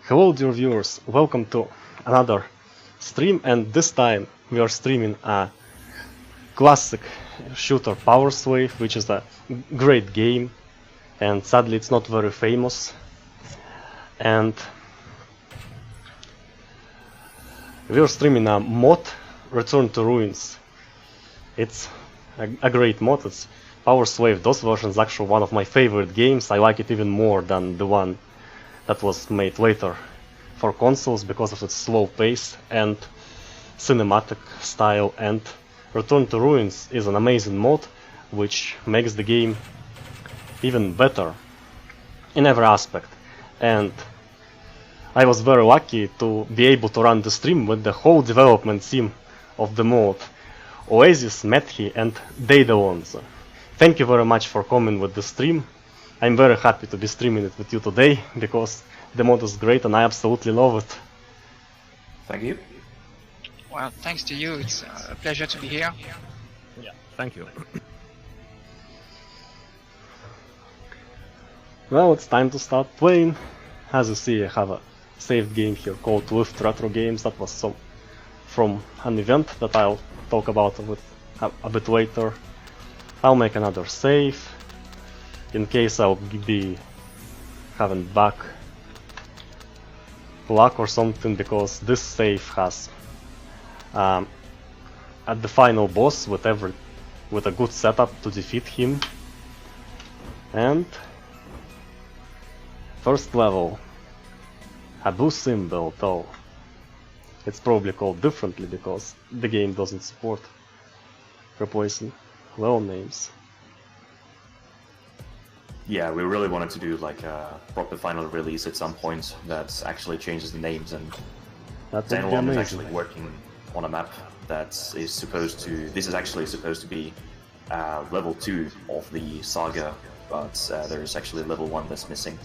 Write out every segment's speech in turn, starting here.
Hello dear viewers, welcome to another stream, and this time we are streaming a classic shooter Powerslave, which is a great game, and sadly it's not very famous. And we are streaming a mod, Return to Ruins. It's a great mod. It's Powerslave DOS version is actually one of my favorite games. I like it even more than the one that was made later for consoles because of its slow pace and cinematic style. And Return to Ruins is an amazing mod which makes the game even better in every aspect. And I was very lucky to be able to run the stream with the whole development team of the mod: Oasis, Methy, and Daedalons. Thank you very much for coming with the stream. I'm very happy to be streaming it with you today because the mod is great and I absolutely love it. Thank you. Well, thanks to you. It's a pleasure to be here. Yeah, thank you. Well, it's time to start playing. As you see, I have a saved game here called Lift Retro Games. That was from an event that I'll talk about a bit later. I'll make another save in case I'll be having back luck or something, because this save has at the final boss with a good setup to defeat him. And first level, Abu Symbol, though it's probably called differently because the game doesn't support replacing level names. Yeah, we really wanted to do like a proper final release at some point that actually changes the names, and Daedalon is actually working on a map that is supposed to... This is actually supposed to be level 2 of the saga, but there is actually level 1 that's missing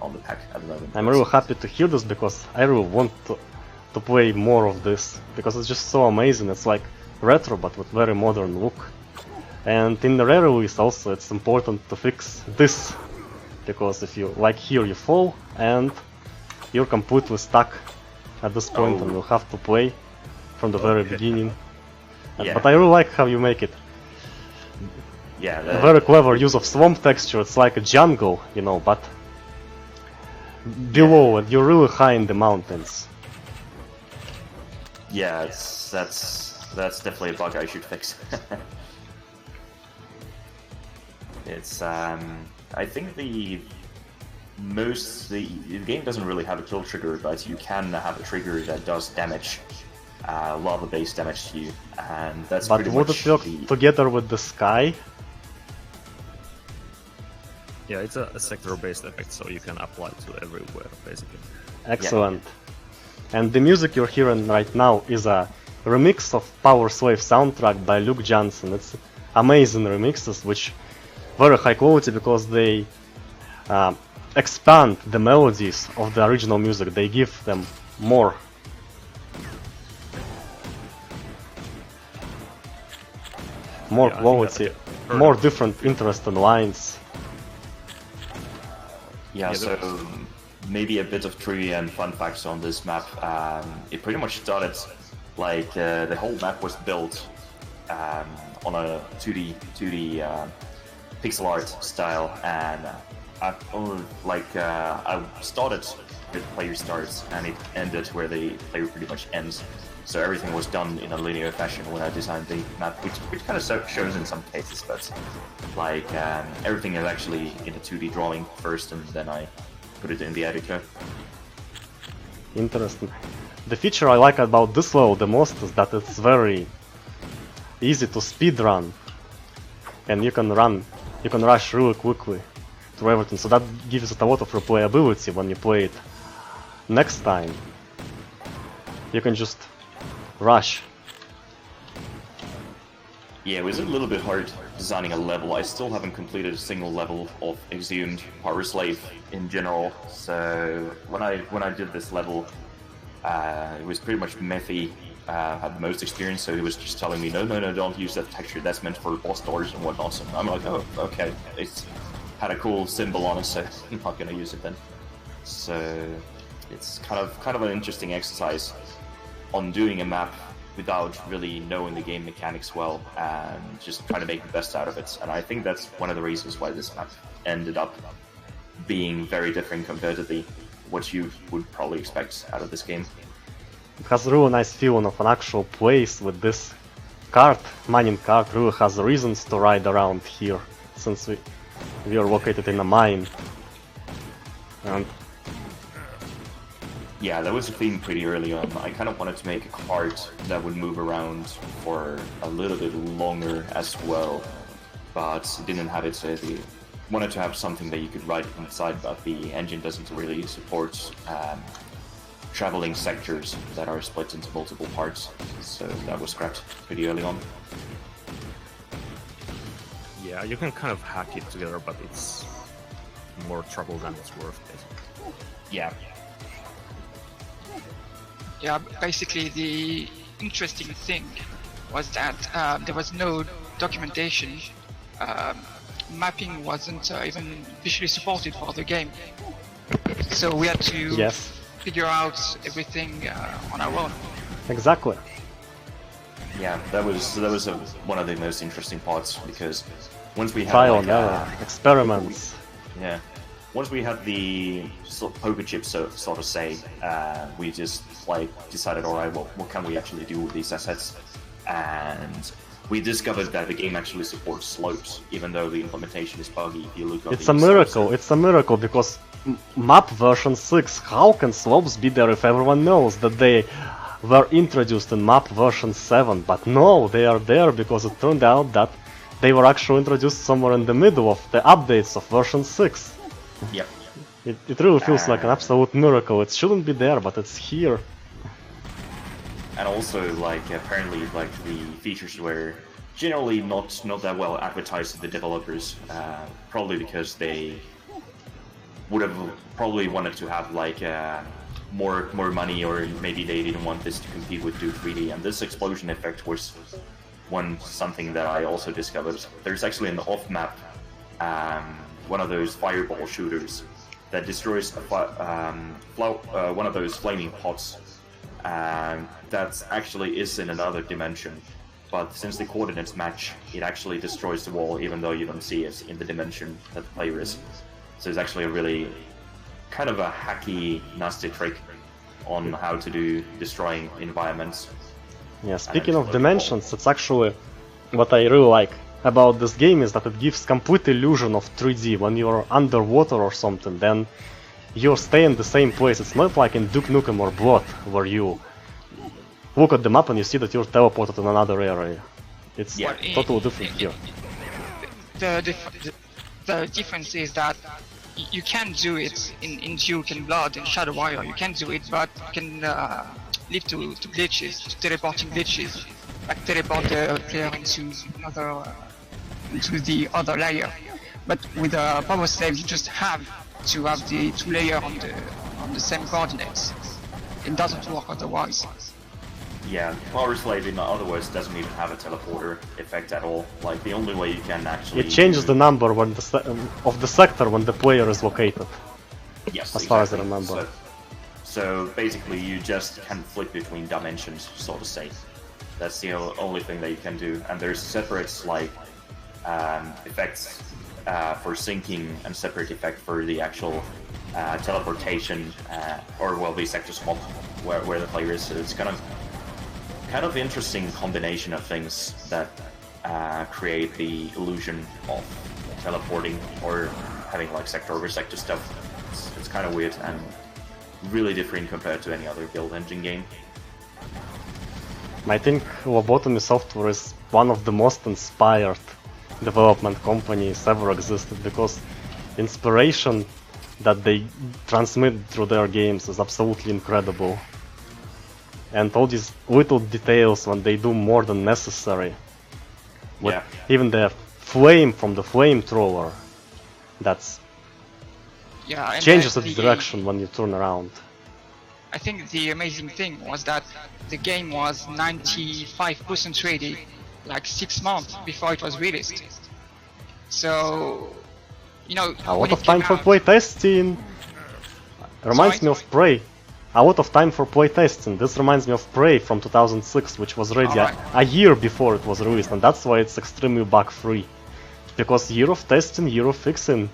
on the pack at the moment. I'm really happy to hear this because I really want to play more of this, because it's just so amazing. It's like retro but with very modern look. And in the rare release also it's important to fix this, because if you, like here, you fall and you're completely stuck at this point and you'll have to play from the very beginning. Yeah. But I really like how you make it. Yeah, A very clever use of swamp texture. It's like a jungle, you know, but below and you're really high in the mountains. Yeah, that's definitely a bug I should fix. It's I think the game doesn't really have a kill trigger, but you can have a trigger that does damage, lava-based damage to you, and that's pretty much. But would it work together with the sky? Yeah, it's a sector-based effect, so you can apply to everywhere, basically. Excellent. Yeah. And the music you're hearing right now is a remix of Powerslave soundtrack by Luke Johnson. It's amazing remixes, which very high quality because they expand the melodies of the original music. They give them more quality, more different, interesting lines. Yeah, so maybe a bit of trivia and fun facts on this map. It pretty much started like the whole map was built on a 2D pixel art style, and I started with player starts and it ended where the player pretty much ends. So everything was done in a linear fashion when I designed the map, which kind of shows in some cases, but like everything is actually in a 2D drawing first, and then I put it in the editor. Interesting. The feature I like about this level the most is that it's very easy to speedrun, and you can rush really quickly through everything, so that gives it a lot of replayability when you play it next time. You can just rush. Yeah, it was a little bit hard designing a level. I still haven't completed a single level of Exhumed Powerslave in general, so when I did this level, it was pretty much Methy had the most experience, so he was just telling me, no, don't use that texture, that's meant for boss doors and whatnot. So I'm like, oh, okay, it's had a cool symbol on it, so I'm not gonna use it then. So it's kind of an interesting exercise on doing a map without really knowing the game mechanics well and just trying to make the best out of it. And I think that's one of the reasons why this map ended up being very different compared to what you would probably expect out of this game. It has a really nice feeling of an actual place with this cart, mining cart really has reasons to ride around here, since we are located in a mine. And yeah, that was a theme pretty early on. I kind of wanted to make a cart that would move around for a little bit longer as well, but it didn't have it, so they wanted to have something that you could ride inside, but the engine doesn't really support traveling sectors that are split into multiple parts, so that was scrapped pretty early on. Yeah, you can kind of hack it together, but it's more trouble than it's worth, basically. Yeah. Yeah, basically the interesting thing was that there was no documentation. Mapping wasn't even visually supported for the game, so we had to figure out everything on our own. exactly. Yeah, that was one of the most interesting parts, because once we had Trial and error, experiments. Yeah. Once we had the poker chip, so to say, we just like decided, all right, well, what can we actually do with these assets? And we discovered that the game actually supports slopes, even though the implementation is buggy. If you look at It's a miracle. It's a miracle because map version 6. How can slopes be there if everyone knows that they were introduced in map version 7? But no, they are there because it turned out that they were actually introduced somewhere in the middle of the updates of version 6. Yep. It really feels like an absolute miracle. It shouldn't be there, but it's here. And also, like, apparently, like, the features were generally not that well advertised to the developers, probably because they would have probably wanted to have like more money, or maybe they didn't want this to compete with Duke 3D. And this explosion effect was something that I also discovered. There's actually in the off map one of those fireball shooters that destroys one of those flaming pots. That actually is in another dimension, but since the coordinates match, it actually destroys the wall even though you don't see it in the dimension that the player is. So it's actually a really kind of a hacky, nasty trick on how to do destroying environments. Yeah, speaking of dimensions, it's actually what I really like about this game is that it gives complete illusion of 3D. When you're underwater or something, then you stay in the same place. It's not like in Duke Nukem or Blood, where you look at the map and you see that you're teleported in another area. It's totally different here. The difference is that you can do it in Duke and Blood and Shadow Warrior. You can do it, but you can lead to glitches, to teleporting glitches, like teleport the player into the other layer. But with Powerslave, you just have to have the two layers on the same coordinates. It doesn't work otherwise. Yeah, Powerslave in other words doesn't even have a teleporter effect at all. Like the only way you can actually It changes the number when of the sector when the player is located. Yes, as far as I remember. So basically, you just can flip between dimensions, so to say. That's the only thing that you can do. And there's separate like effects for syncing and separate effect for the actual teleportation or well, the sector swap where the player is. So it's kind of interesting combination of things that create the illusion of teleporting or having like sector over sector stuff. It's kind of weird and really different compared to any other build engine game. I think Lobotomy Software is one of the most inspired development companies ever existed, because inspiration that they transmit through their games is absolutely incredible. And all these little details when they do more than necessary. With even the flame from the flamethrower, that's changes its direction when you turn around. I think the amazing thing was that the game was 95% ready, like 6 months before it was released. So, you know, a lot of time for playtesting. Reminds me of Prey. a lot of time for playtesting. This reminds me of Prey from 2006, which was ready a year before it was released, and that's why it's extremely bug-free. Because year of testing, year of fixing.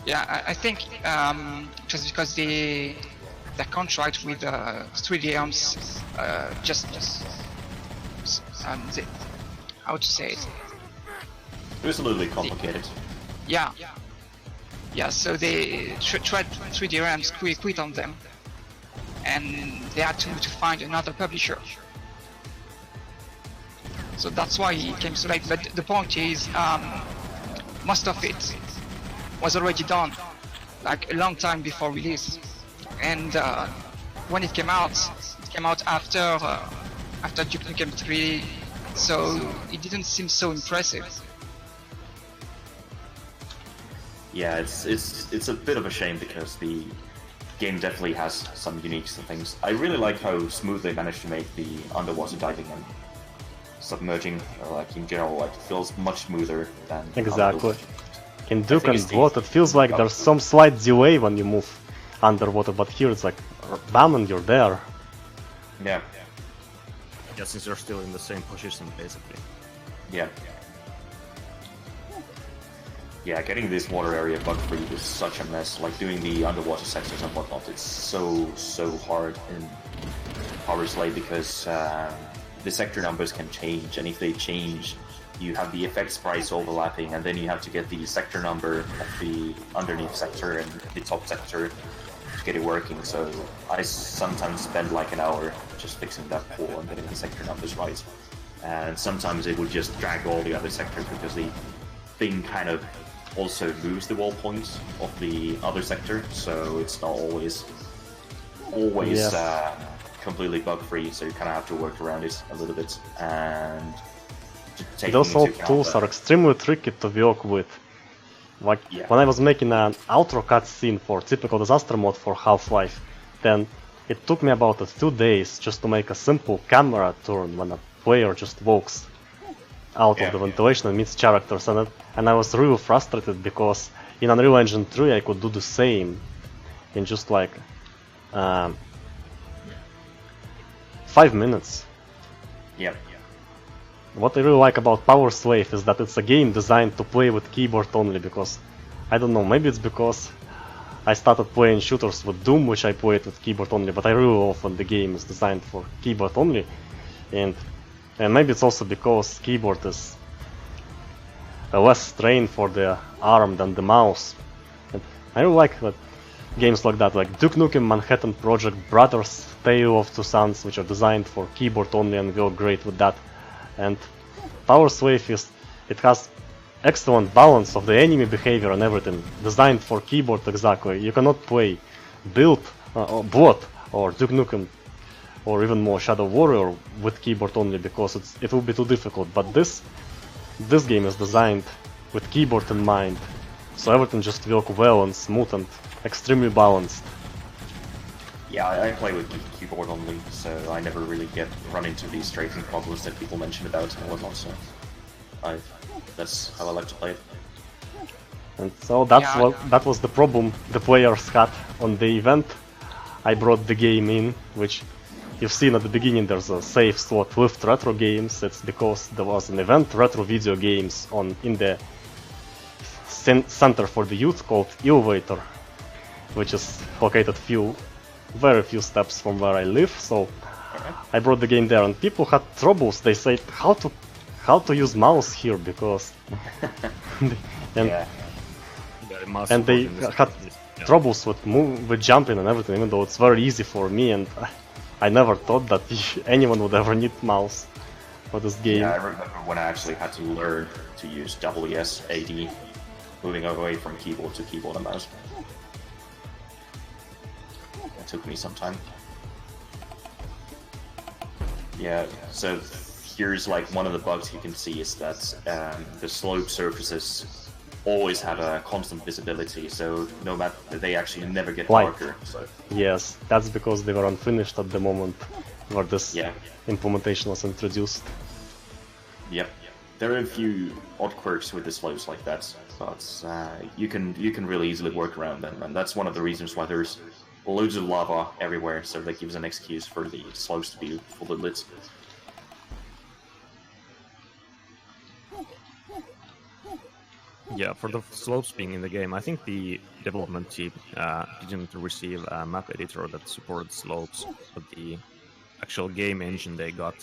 Yeah, I think just because the contract with 3D Arms how to say it? It was a little bit complicated. Yeah. Yeah, so they tried 3D Arms quit on them, and they had to find another publisher. So that's why it came so late. But the point is, most of it was already done, like a long time before release. And when it came out after Duke Nukem 3, so it didn't seem so impressive. Yeah, it's a bit of a shame because the game definitely has some unique things. I really like how smooth they managed to make the underwater diving and submerging, like in general, like it feels much smoother than exactly. In Duke and Blood, it feels like there's some slight delay when you move underwater, but here it's like bam and you're there. Yeah. Yeah, since you're still in the same position, basically. Yeah. Yeah, getting this water area bug-free is such a mess. Like doing the underwater sectors and whatnot, it's so hard in Powerslave because the sector numbers can change, and if they change, you have the effects price overlapping, and then you have to get the sector number of the underneath sector and the top sector to get it working. So I sometimes spend like an hour just fixing that pool and getting the sector numbers right. And sometimes it would just drag all the other sectors because the thing kind of also moves the wall points of the other sector, so it's not always completely bug-free, so you kind of have to work around it a little bit. And those old tools are extremely tricky to work with. Like when I was making an outro cutscene for typical disaster mode for Half-Life, then it took me about 2 days just to make a simple camera turn when a player just walks out of the ventilation and meets characters, and I was really frustrated because in Unreal Engine 3 I could do the same in just like 5 minutes. Yep. What I really like about Powerslave is that it's a game designed to play with keyboard only, because I don't know, maybe it's because I started playing shooters with Doom, which I played with keyboard only, but I really often the game is designed for keyboard only, and maybe it's also because keyboard is less strain for the arm than the mouse. And I really like that games like that, like Duke Nukem, Manhattan Project, Brothers, Tale of Two Sons, which are designed for keyboard only and go great with that. And Powerslave it has excellent balance of the enemy behavior and everything, designed for keyboard exactly. You cannot play Build, Blood, or Duke Nukem, or even more Shadow Warrior with keyboard only, because it will be too difficult. But this game is designed with keyboard in mind, so everything just works well and smooth and extremely balanced. Yeah, I play with keyboard only, so I never really run into these strafing problems that people mention about and whatnot. So that's how I like to play it. And so that was the problem the players had on the event. I brought the game in, which you've seen at the beginning. There's a save slot with retro games. It's because there was an event, retro video games, in the center for the youth called Elevator, which is located very few steps from where I live. So I brought the game there, and people had troubles. They said how to use mouse here, because and they had troubles with jumping and everything, even though it's very easy for me, and I never thought that anyone would ever need mouse for this game. Yeah, I remember when I actually had to learn to use WSAD, moving away from keyboard to keyboard and mouse. It took me some time. Yeah, so here's like one of the bugs you can see is that the slope surfaces always have a constant visibility, so no matter, they actually never get darker. So. Yes, that's because they were unfinished at the moment where this implementation was introduced. Yep. There are a few odd quirks with the slopes like that, but you can really easily work around them, and that's one of the reasons why there's loads of lava everywhere, so that gives an excuse for the slopes to be fully lit. Yeah, for the slopes being in the game, I think the development team didn't receive a map editor that supported slopes, but the actual game engine they got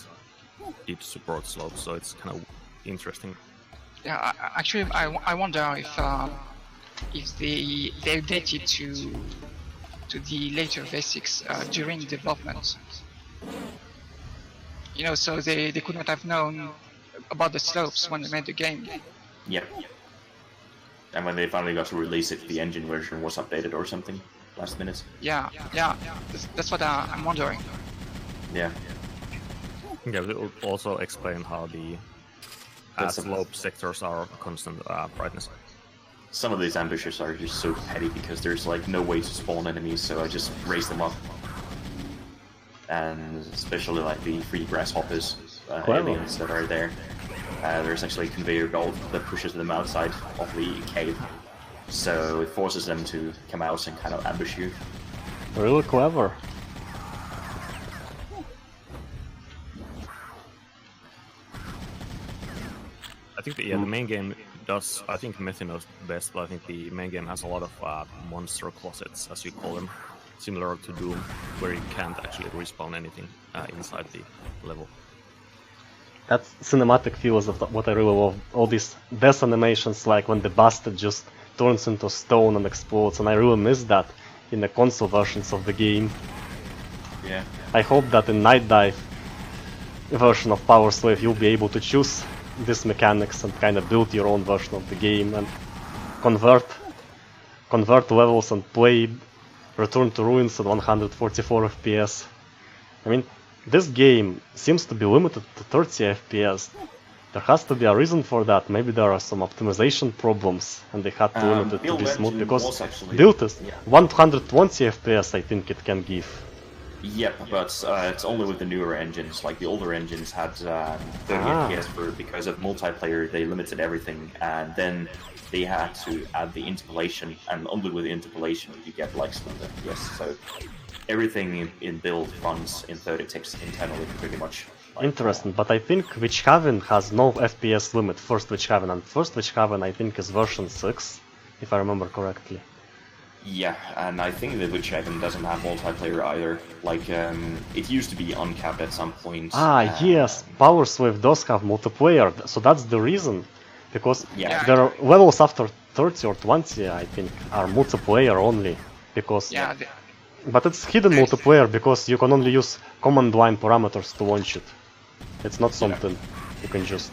did support slopes, so it's kind of interesting. Yeah, actually, I wonder if they updated to the later basics during development. You know, so they could not have known about the slopes when they made the game. Yep. And when they finally got to release it, the engine version was updated or something last minute. Yeah. That's what I'm wondering. Yeah. Yeah, it will also explain how the slope sectors are constant brightness. Some of these ambushes are just so petty because there's like no way to spawn enemies, so I just raise them up. And especially like the free grasshoppers, aliens that are there. There's actually a conveyor belt that pushes them outside of the cave, so it forces them to come out and kind of ambush you. Really clever. I think the main game does, I think Methy knows best, but I think the main game has a lot of monster closets, as you call them, similar to Doom, where you can't actually respawn anything inside the level. That cinematic feel is what I really love. All these death animations, like when the bastard just turns into stone and explodes, and I really miss that in the console versions of the game. Yeah. I hope that in Night Dive version of Powerslave you'll be able to choose these mechanics and kind of build your own version of the game and convert levels and play Return to Ruins at 144 FPS. I mean, this game seems to be limited to 30 FPS. There has to be a reason for that. Maybe there are some optimization problems and they had to limit it to be smooth, because build is 120 FPS I think it can give. Yep, but it's only with the newer engines. Like the older engines had 30 FPS because of multiplayer, they limited everything, and then they had to add the interpolation, and only with the interpolation you get like smooth FPS. So everything in build runs in 30 ticks internally pretty much. Like, interesting, but I think Witchhaven has no FPS limit, first Witchhaven, and first Witchhaven I think is version 6, if I remember correctly. Yeah, and I think that Witchhaven doesn't have multiplayer either. Like, it used to be uncapped at some point. Yes, Powerslave does have multiplayer, so that's the reason. Because Yeah. there are levels after 30 or 20, I think, are multiplayer only. Because, but it's hidden multiplayer because you can only use command line parameters to launch it. It's not something you can just...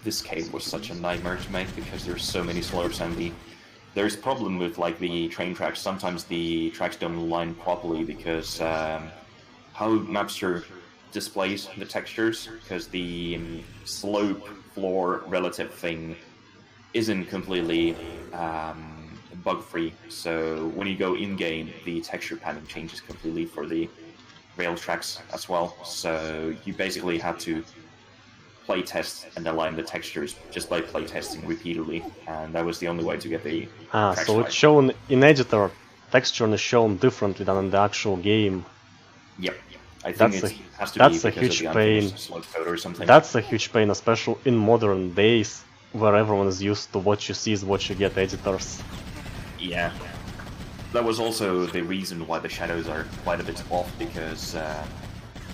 This cave was such a nightmare to make because there's so many slopes, and there's a problem with like the train tracks. Sometimes the tracks don't align properly because how Mapster displays the textures, because the slope floor relative thing isn't completely bug-free. So when you go in-game, the texture pattern changes completely for the rail tracks as well. So you basically had to playtest and align the textures just by playtesting repeatedly, and that was the only way to get the tracks so right. it's shown in editor, texture is shown differently than in the actual game. Yep. I think it has to that's be a huge of the pain. slope code or something. That's a huge pain, especially in modern days, where everyone is used to what you see is what you get editors. Yeah. That was also the reason why the shadows are quite a bit off, because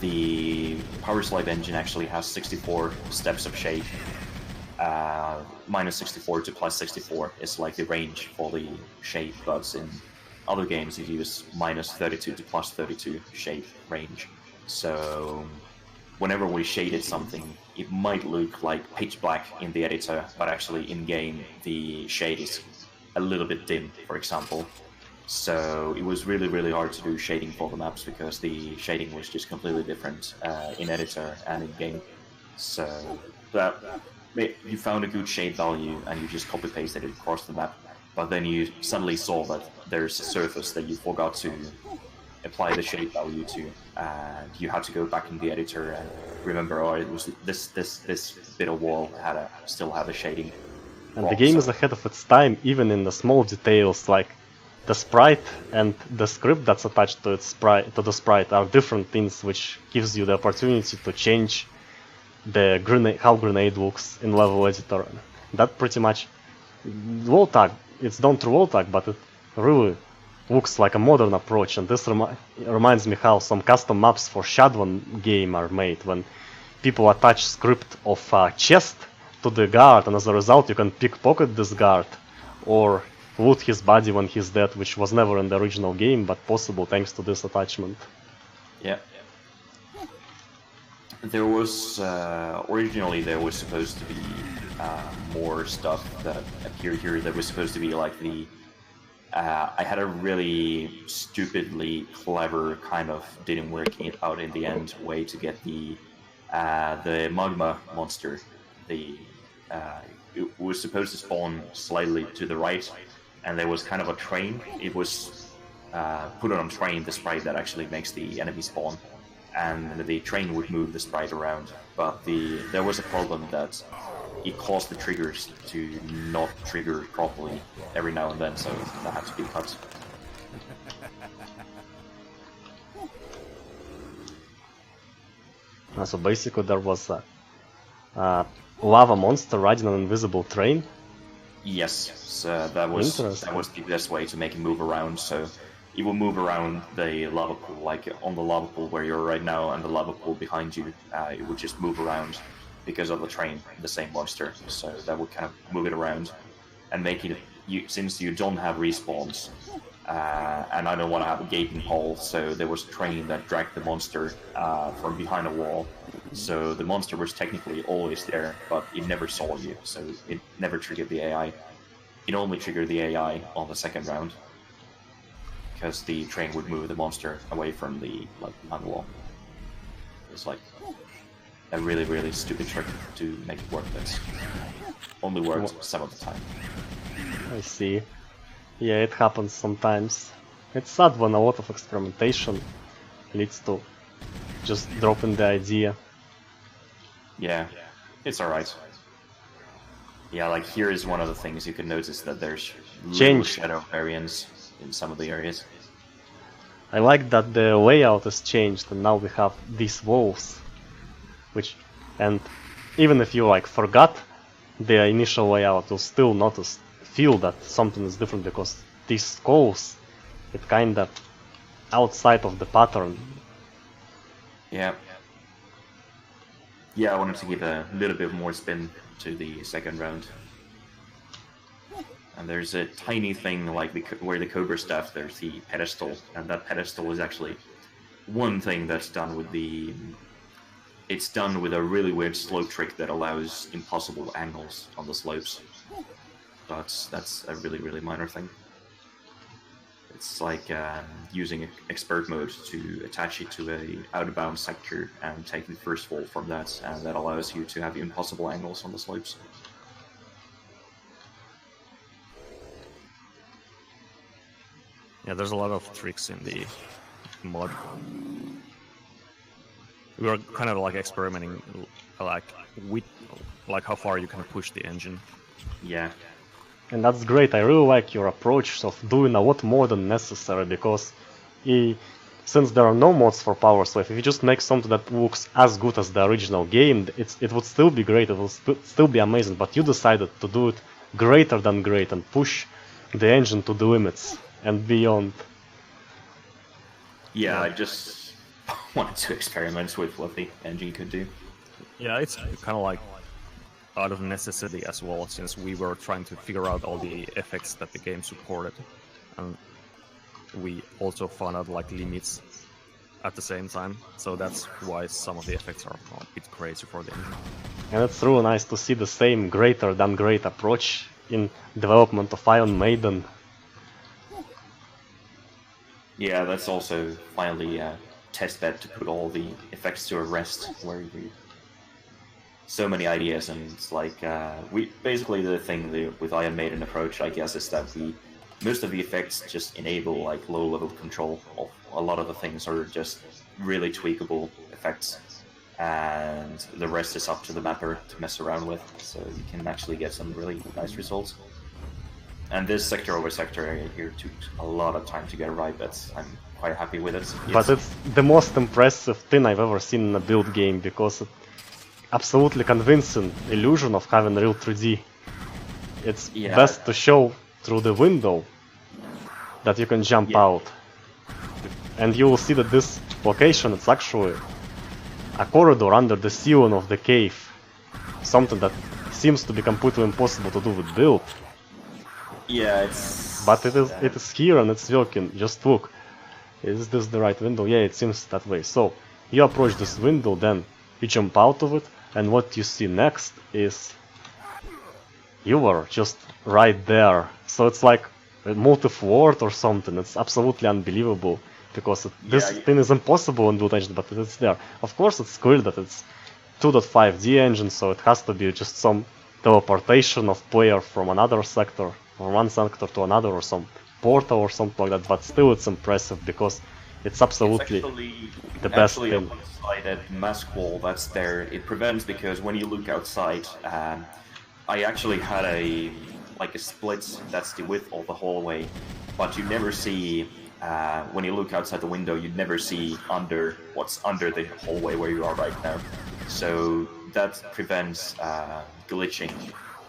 the Powerslave engine actually has 64 steps of shade. Minus 64 to plus 64 is like the range for the shade, but in other games you use minus 32 to plus 32 shade range. So whenever we shaded something, it might look like pitch black in the editor, but actually in-game the shade is a little bit dim, for example. So it was really, really hard to do shading for the maps because the shading was just completely different in editor and in-game. So that you found a good shade value and you just copy-pasted it across the map, but then you suddenly saw that there's a surface that you forgot to apply the shade value to, and you had to go back in the editor and remember, oh, it was this bit of wall still had a shading. And the game is ahead of its time, even in the small details, like the sprite and the script that's attached to the sprite are different things, which gives you the opportunity to change the how grenade looks in level editor. That pretty much wall tag. It's done through wall tag, but it really looks like a modern approach. And this reminds me how some custom maps for Shadowrun game are made, when people attach script of a chest to the guard, and as a result you can pickpocket this guard or loot his body when he's dead, which was never in the original game, but possible thanks to this attachment. Yeah. There was originally there was supposed to be more stuff that appeared here that was supposed to be like the I had a really stupidly clever, kind of didn't work out in the end, way to get the magma monster. It was supposed to spawn slightly to the right, and there was kind of a train. It was put on a train, the sprite that actually makes the enemy spawn, and the train would move the sprite around. But there was a problem that it caused the triggers to not trigger properly every now and then, so that had to be cut. So basically there was a lava monster riding an invisible train. Yes, so that was the best way to make it move around. So it will move around the lava pool, like on the lava pool where you're right now, and the lava pool behind you. It would just move around because of the train, the same monster. So that would kind of move it around and make it. Since you don't have respawns, and I don't want to have a gaping hole, so there was a train that dragged the monster from behind a wall. So the monster was technically always there, but it never saw you, so it never triggered the AI. It only triggered the AI on the second round, because the train would move the monster away from the behind the wall. It's like a really, really stupid trick to make it work, but only worked some of the time. I see. Yeah, it happens sometimes. It's sad when a lot of experimentation leads to just dropping the idea. Yeah, it's alright. Yeah, like here is one of the things you can notice, that there's little shadow variance in some of the areas. I like that the layout is changed and now we have these walls, and even if you forgot the initial layout, you'll still feel that something is different, because these skulls, it kinda outside of the pattern. Yeah. Yeah, I wanted to give a little bit more spin to the second round. And there's a tiny thing where the Cobra stuff, there's the pedestal, and that pedestal is actually one thing that's done with it's done with a really weird slope trick that allows impossible angles on the slopes. But that's a really, really minor thing. It's like using expert mode to attach it to a out-of-bounds sector and taking the first fall from that, and that allows you to have impossible angles on the slopes. Yeah, there's a lot of tricks in the mod. We were kind of experimenting with how far you can push the engine. Yeah. And that's great. I really like your approach of doing a lot more than necessary, because since there are no mods for Powerslave, if you just make something that looks as good as the original game, it would still be great, it will still be amazing, but you decided to do it greater than great and push the engine to the limits and beyond. Yeah, I just wanted to experiment with what the engine could do. Yeah, it's kind of out of necessity as well, since we were trying to figure out all the effects that the game supported, and we also found out limits at the same time, so that's why some of the effects are a bit crazy for the engine. And it's really nice to see the same greater than great approach in development of Iron Maiden. Yeah, that's also finally a testbed to put all the effects to a rest, where so many ideas, and it's basically the thing with Iron Maiden approach, I guess, is that most of the effects just enable low-level control of a lot of the things, are just really tweakable effects, and the rest is up to the mapper to mess around with, so you can actually get some really nice results. And this sector over sector area here took a lot of time to get right, but I'm quite happy with it. But it's the most impressive thing I've ever seen in a build game, because it's absolutely convincing illusion of having real 3D. It's best to show through the window that you can jump out. And you will see that this location is actually a corridor under the ceiling of the cave. Something that seems to be completely impossible to do with build. Yeah, it's... But it is here and it's working. Just look. Is this the right window? Yeah, it seems that way. So, you approach this window, then you jump out of it, and what you see next is... you are just right there. So it's like a multi-world or something. It's absolutely unbelievable. Because this thing is impossible in Build Engine, but it's there. Of course, it's clear that it's 2.5D engine, so it has to be just some teleportation of player from another sector, from one sector to another, or some portal or something like that. But still, it's impressive because it's absolutely the best thing. Actually, outside that mask wall that's there, it prevents, because when you look outside, I actually had a split that's the width of the hallway, but you never see. When you look outside the window, you'd never see what's under the hallway where you are right now. So that prevents glitching.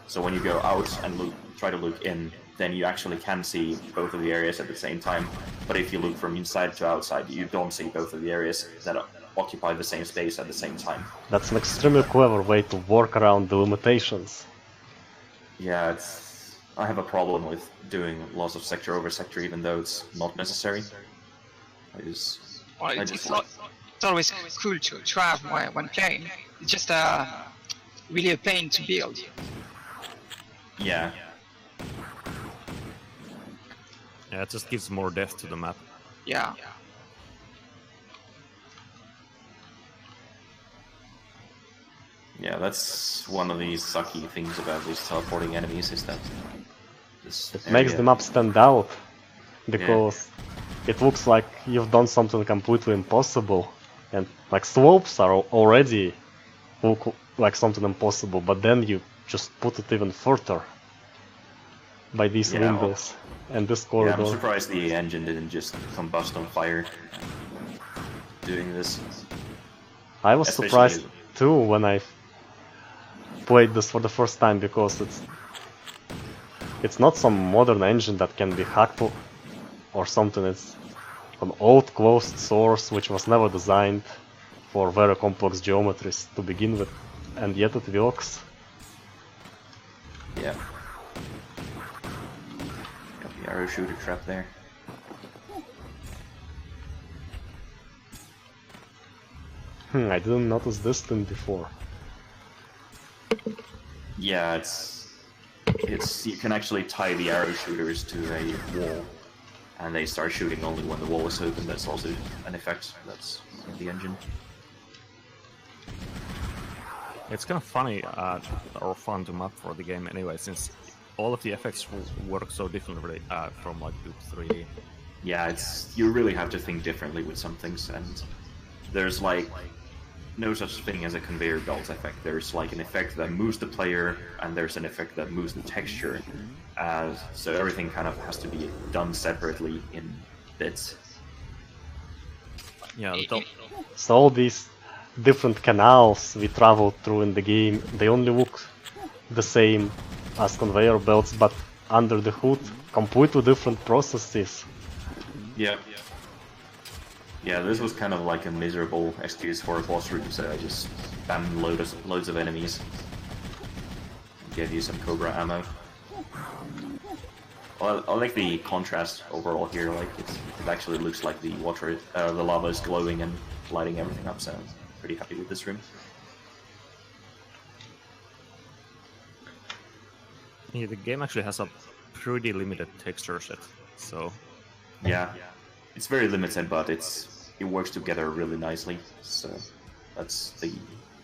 So when you go out and try to look in, then you actually can see both of the areas at the same time. But if you look from inside to outside, you don't see both of the areas that occupy the same space at the same time. That's an extremely clever way to work around the limitations. Yeah, I have a problem with doing lots of sector over sector, even though it's not necessary. It's always cool to have when playing. It's just really a pain to build. Yeah. Yeah, it just gives more depth to the map. Yeah. Yeah, that's one of the sucky things about these teleporting enemies, is that it makes the map stand out, because it looks like you've done something completely impossible, and like slopes are already look like something impossible, but then you just put it even further by these windows and this corridor. Yeah, I'm surprised the engine didn't just combust on fire doing this. I was surprised too when I played this for the first time, because it's not some modern engine that can be hacked or something. It's an old closed source which was never designed for very complex geometries to begin with, and yet it works. Yeah. Got the arrow shooter trap there. I didn't notice this thing before. Yeah, it's you can actually tie the arrow shooters to a wall, and they start shooting only when the wall is open. That's also an effect that's in the engine. It's kind of funny or fun to map for the game anyway, since all of the effects work so differently from like 3D. Yeah, you really have to think differently with some things, and there's like no such thing as a conveyor belt effect. There's like an effect that moves the player, and there's an effect that moves the texture. So everything kind of has to be done separately in bits. Yeah. So all these different canals we traveled through in the game, they only look the same as conveyor belts, but under the hood, completely different processes. Yeah. Yeah, this was kind of like a miserable excuse for a boss room, so I just spammed loads of enemies. Gave you some Cobra ammo. Well, I like the contrast overall here. Like it actually looks like the water, the lava is glowing and lighting everything up. So I'm pretty happy with this room. Yeah, the game actually has a pretty limited texture set, so yeah, it's very limited, but it works together really nicely. So that's the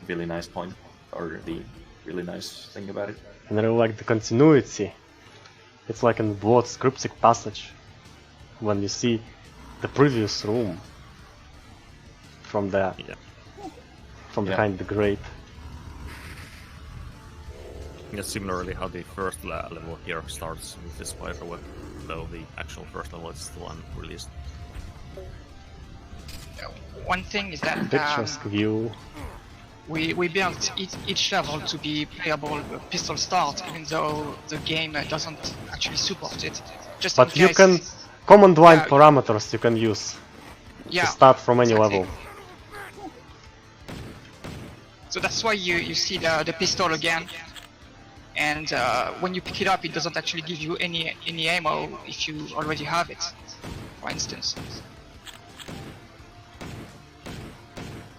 really nice point, or the really nice thing about it. And I really like the continuity. It's like in Blood's cryptic passage, when you see the previous room from behind the grate. Yeah, similarly how the first level here starts with the spider web, though the actual first level is still unreleased. One thing is that Picturesque view. we built each level to be playable pistol start, even though the game doesn't actually support it. Just But in you case, can command line Yeah. parameters you can use yeah, to start from any exactly. level. So that's why you see the pistol again, and when you pick it up, it doesn't actually give you any ammo if you already have it, for instance.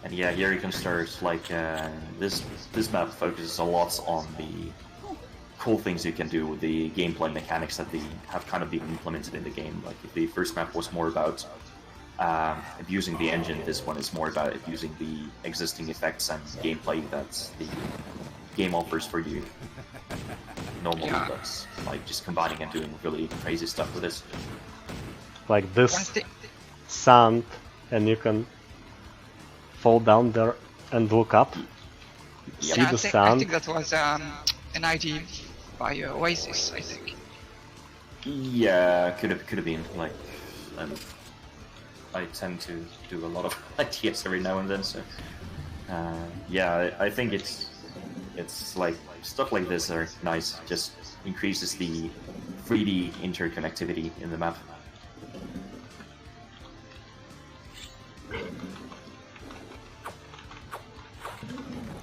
And yeah, here you can start like this map focuses a lot on the cool things you can do with the gameplay mechanics that they have kind of been implemented in the game. Like if the first map was more about abusing the engine, this one is more about abusing the existing effects and gameplay that the game offers for you. Normally, Yeah. that's like just combining and doing really crazy stuff with this. Like One this thing, sand, and you can fall down there and look up. See yeah, the I sand. think that was an idea by Oasis, I think. Yeah, could have been like. I tend to do a lot of ideas every now and then, so yeah, I think it's like stuff like this are nice. Just increases the 3D interconnectivity in the map.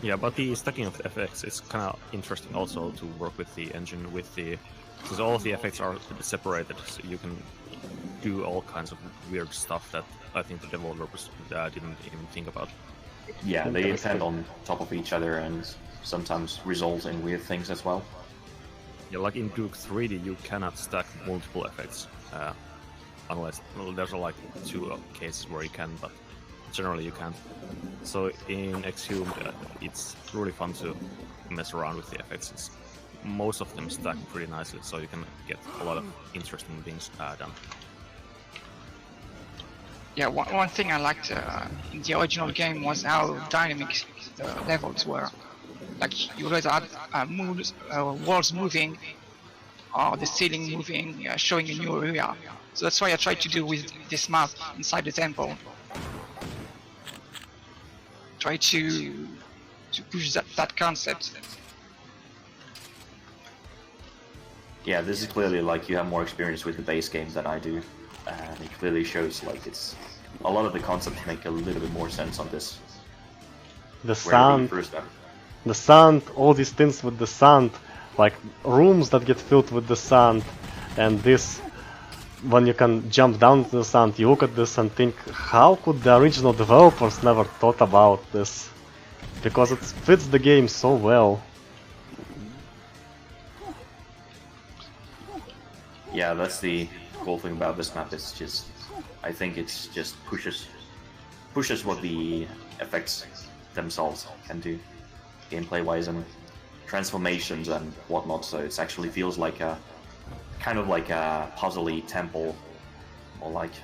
Yeah, but the stacking of the effects is kind of interesting also to work with the engine, because all of the effects are separated, so you can do all kinds of weird stuff that I think the developers didn't even think about. Yeah, they depend on top of each other and sometimes result in weird things as well. Yeah, like in Duke 3D, you cannot stack multiple effects, unless there's like 2 cases where you can, but generally you can't. So in Exhumed, it's really fun to mess around with the effects. Most of them stack pretty nicely, so you can get a lot of interesting things done. Yeah, one thing I liked in the original game was how dynamic the levels were. Like you always had walls moving, or the ceiling moving, showing a new area. So that's why I tried to do with this map inside the temple. Try to push that concept. Yeah, this is clearly like you have more experience with the base game than I do, and it clearly shows like it's a lot of the concepts make a little bit more sense on this. The Where the sand, first map, the sand, all these things with the sand, like rooms that get filled with the sand, and this, when you can jump down to the sand, you look at this and think, how could the original developers never thought about this? Because it fits the game so well. yeah, that's the cool thing about this map. It's just, I think it's just pushes what the effects themselves can do, gameplay-wise and transformations and whatnot. So it actually feels like a kind of like a puzzly temple, or like,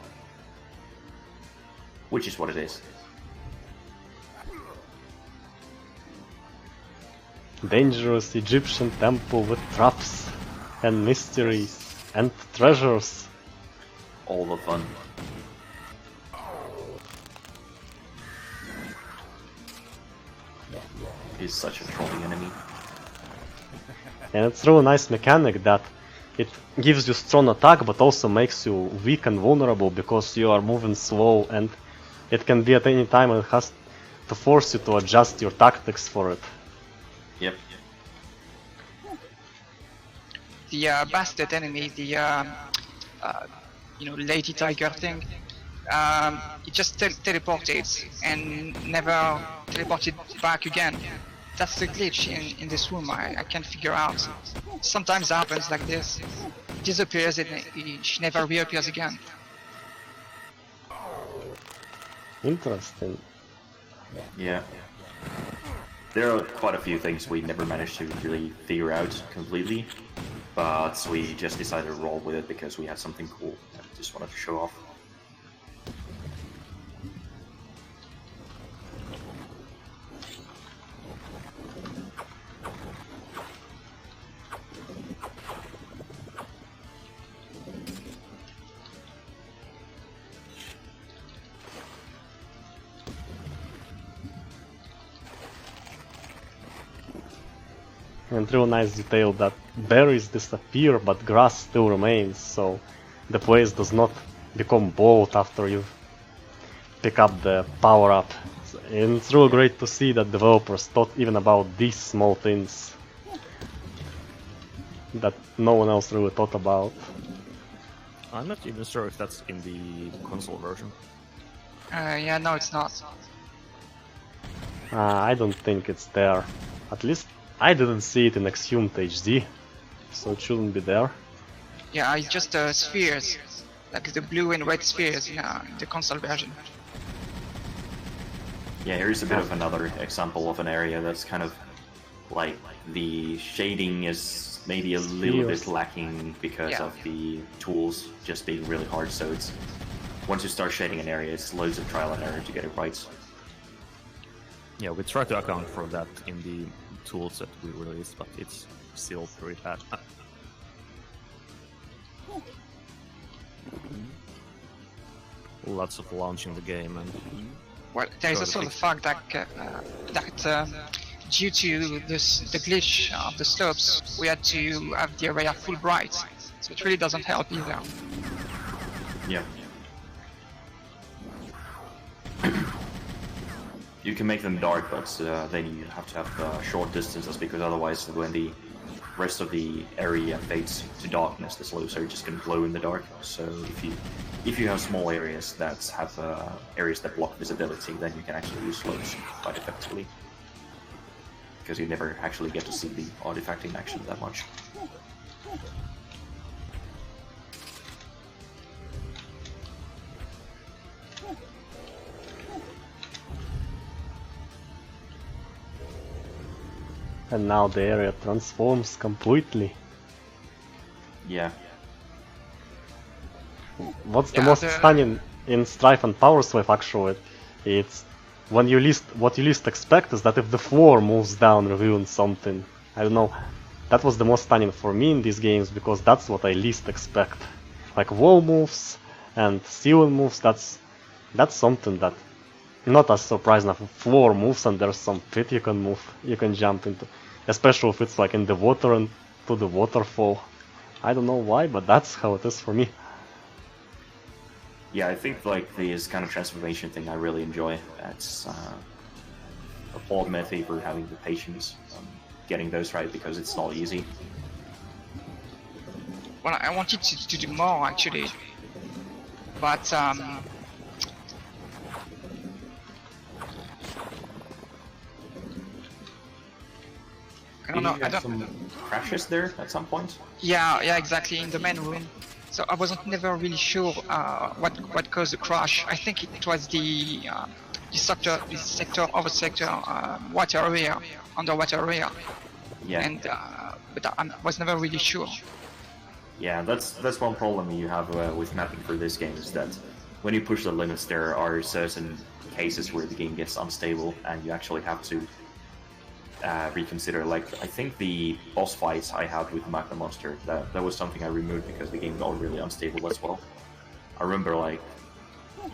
which is what it is. Dangerous Egyptian temple with traps and mysteries and treasures. All the fun. He's such a trolling enemy. And it's really nice mechanic that it gives you strong attack but also makes you weak and vulnerable because you are moving slow, and it can be at any time and it has to force you to adjust your tactics for it. Yep. The bastard enemy, the lady tiger thing, it just teleported and never teleported back again. That's the glitch in this room. I can't figure out. Sometimes it happens like this. It disappears and she never reappears again. Interesting. Yeah. There are quite a few things we never managed to really figure out completely, but we just decided to roll with it because we had something cool and just wanted to show off. And real nice detail that berries disappear but grass still remains, so the place does not become bald after you pick up the power up. And it's really great to see that developers thought even about these small things that no one else really thought about. I'm not even sure if that's in the console version. Yeah, no, it's not. I don't think it's there. At least I didn't see it in Exhumed HD, so it shouldn't be there. Yeah, it's just spheres, like the blue and red spheres in the console version. Yeah, here's a bit of another example of an area that's kind of like the shading is maybe a little bit lacking because of the tools just being really hard. So it's once you start shading an area, it's loads of trial and error to get it right. Yeah, we try to account for that in the tools that we released, but it's still pretty bad. Lots of launching the game and... Well, there is also the fact that due to the glitch of the slopes, we had to have the area full bright, so it really doesn't help either. Yeah. You can make them dark, but then you have to have short distances, because otherwise when the rest of the area fades to darkness, the slopes are just going to glow in the dark. So if you have small areas that have areas that block visibility, then you can actually use slopes quite effectively, because you never actually get to see the artifact in action that much. And now the area transforms completely. Yeah. What's the most stunning in Strife and Powerslave actually, it's what you least expect is that if the floor moves down revealing something. I don't know, that was the most stunning for me in these games, because that's what I least expect. Like wall moves and ceiling moves, that's something that not as surprising as floor moves and there's some pit you can jump into. Especially if it's like in the water and to the waterfall. I don't know why, but that's how it is for me. Yeah, I think like this kind of transformation thing I really enjoy. It's applaud Methy for having the patience getting those right, because it's not easy. Well, I wanted to do more actually, but I don't know. I don't some crashes there at some point. Yeah, exactly, in the main room. So I wasn't never really sure what caused the crash. I think it was the sector water area, underwater area. Yeah. And but I was never really sure. Yeah, that's one problem you have with mapping for this game, is that when you push the limits, there are certain cases where the game gets unstable, and you actually have to reconsider. Like, I think the boss fights I had with Magma Monster, that was something I removed because the game got really unstable as well. I remember like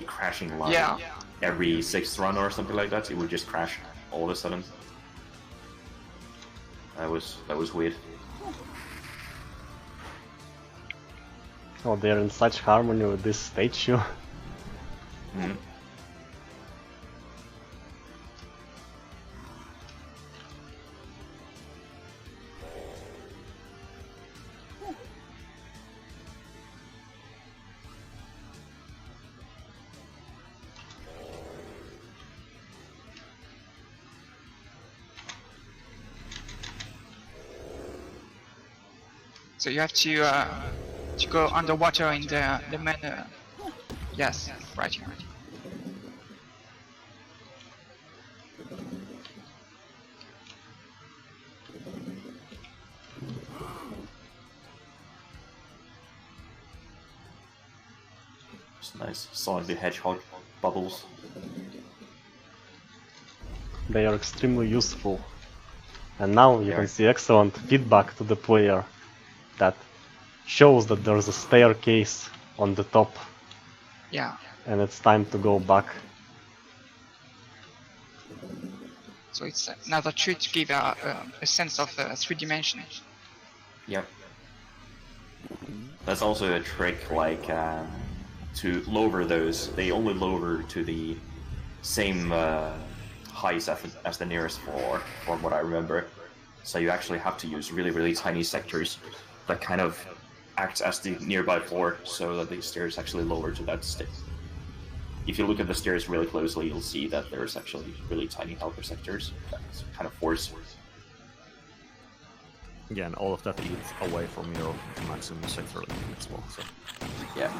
crashing like every 6th run or something like that. It would just crash all of a sudden. That was weird. Oh, they're in such harmony with this statue. Mm-hmm. So you have to go underwater in the main. Yes, right here. It's nice. Sonic the Hedgehog bubbles. They are extremely useful. And now you can see excellent feedback to the player that shows that there's a staircase on the top. Yeah. And it's time to go back. So it's another trick to give a sense of 3D. Yep. That's also a trick, like, to lower those. They only lower to the same height as the nearest floor, from what I remember. So you actually have to use really, really tiny sectors that kind of act as the nearby floor, so that the stairs actually lower to that stick. If you look at the stairs really closely, you'll see that there's actually really tiny helper sectors that kind of force. Yeah, and all of that eats away from your maximum sector limit as well. So. Yeah.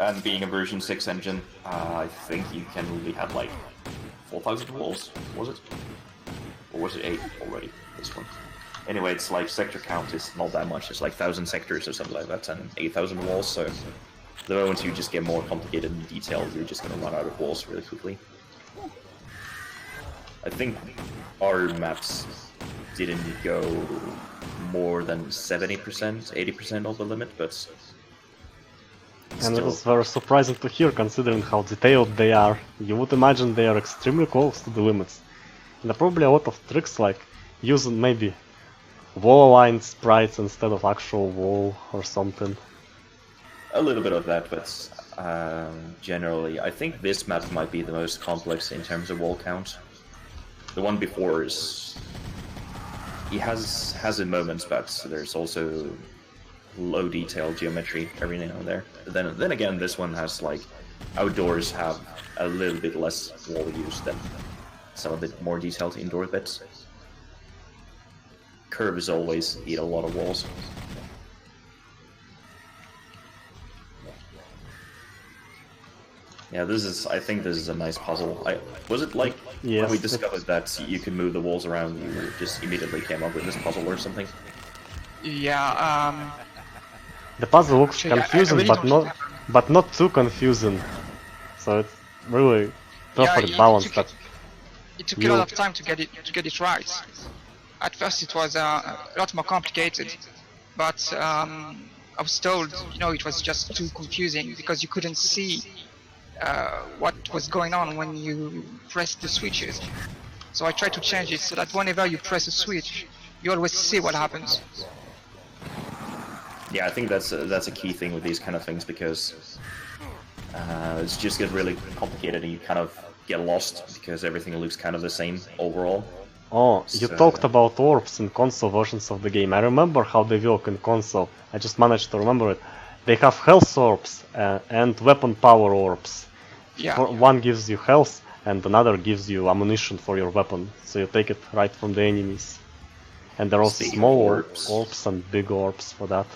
And being a version 6 engine, I think you can only have like 4,000 walls, was it? Or was it 8 already, this one? Anyway, it's like sector count is not that much, it's like 1,000 sectors or something like that, and 8,000 walls, so the moment you just get more complicated and detailed, you're just gonna run out of walls really quickly. I think our maps didn't go more than 70%, 80% of the limit, but and it was very surprising to hear, considering how detailed they are. You would imagine they are extremely close to the limits. And there are probably a lot of tricks, like using maybe wall-aligned sprites instead of actual wall or something. a little bit of that, but generally, I think this map might be the most complex in terms of wall count. The one before is... He has in moments, but there's also low detail geometry every now and there. Then again, this one has like outdoors have a little bit less wall use than some of the more detailed indoor bits. Curves always eat a lot of walls. Yeah, I think this is a nice puzzle. Was it like Yes, when we discovered that you could move the walls around, you just immediately came up with this puzzle or something? Yeah. The puzzle looks Actually, confusing, I really but not too confusing. So it's really perfect Yeah, balance. it took a lot of time to get it right. At first, it was a lot more complicated, but I was told, it was just too confusing because you couldn't see what was going on when you pressed the switches. So I tried to change it so that whenever you press a switch, you always see what happens. Yeah, I think that's a key thing with these kind of things, because it just gets really complicated and you kind of get lost because everything looks kind of the same overall. Oh, you talked about orbs in console versions of the game. I remember how they work in console. I just managed to remember it. They have health orbs and weapon power orbs. Yeah. One gives you health and another gives you ammunition for your weapon. So you take it right from the enemies. And there are also small orbs and big orbs for that.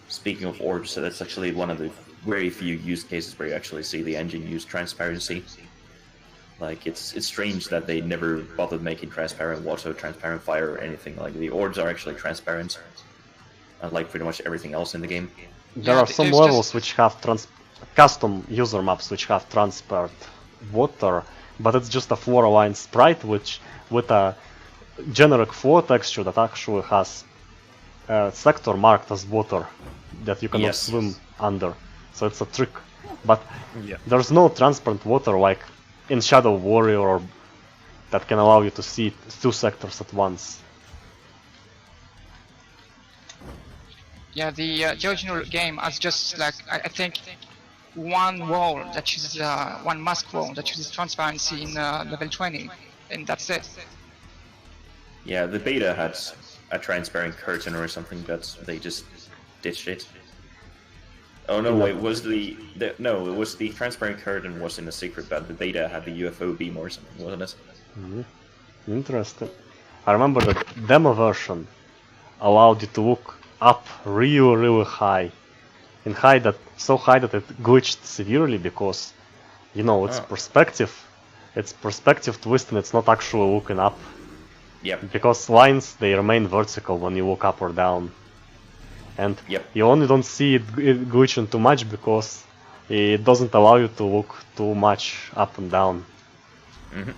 Speaking of orbs, so that's actually one of the very few use cases where you actually see the engine use transparency. Like, it's strange that they never bothered making transparent water, transparent fire, or anything. Like, the orbs are actually transparent, unlike pretty much everything else in the game. There are some levels which have custom user maps which have transparent water, but it's just a floor-aligned sprite with a generic floor texture that actually has a sector marked as water that you cannot swim under. So it's a trick. But there's no transparent water like in Shadow Warrior that can allow you to see two sectors at once. Yeah, the original game has just like I think one wall that uses one mask wall that uses transparency in level 20, and that's it. Yeah, the beta had a transparent curtain or something, but they just ditched it. Oh no, wait, it was the transparent curtain was in a secret, but the beta had the UFO beam or something, wasn't it? Mm-hmm. Interesting. I remember the demo version allowed you to look up really high. So high that it glitched severely because, it's perspective. It's perspective twist and it's not actually looking up. Yep. Because lines, they remain vertical when you look up or down. And you only don't see it glitching too much because it doesn't allow you to look too much up and down. Mm-hmm.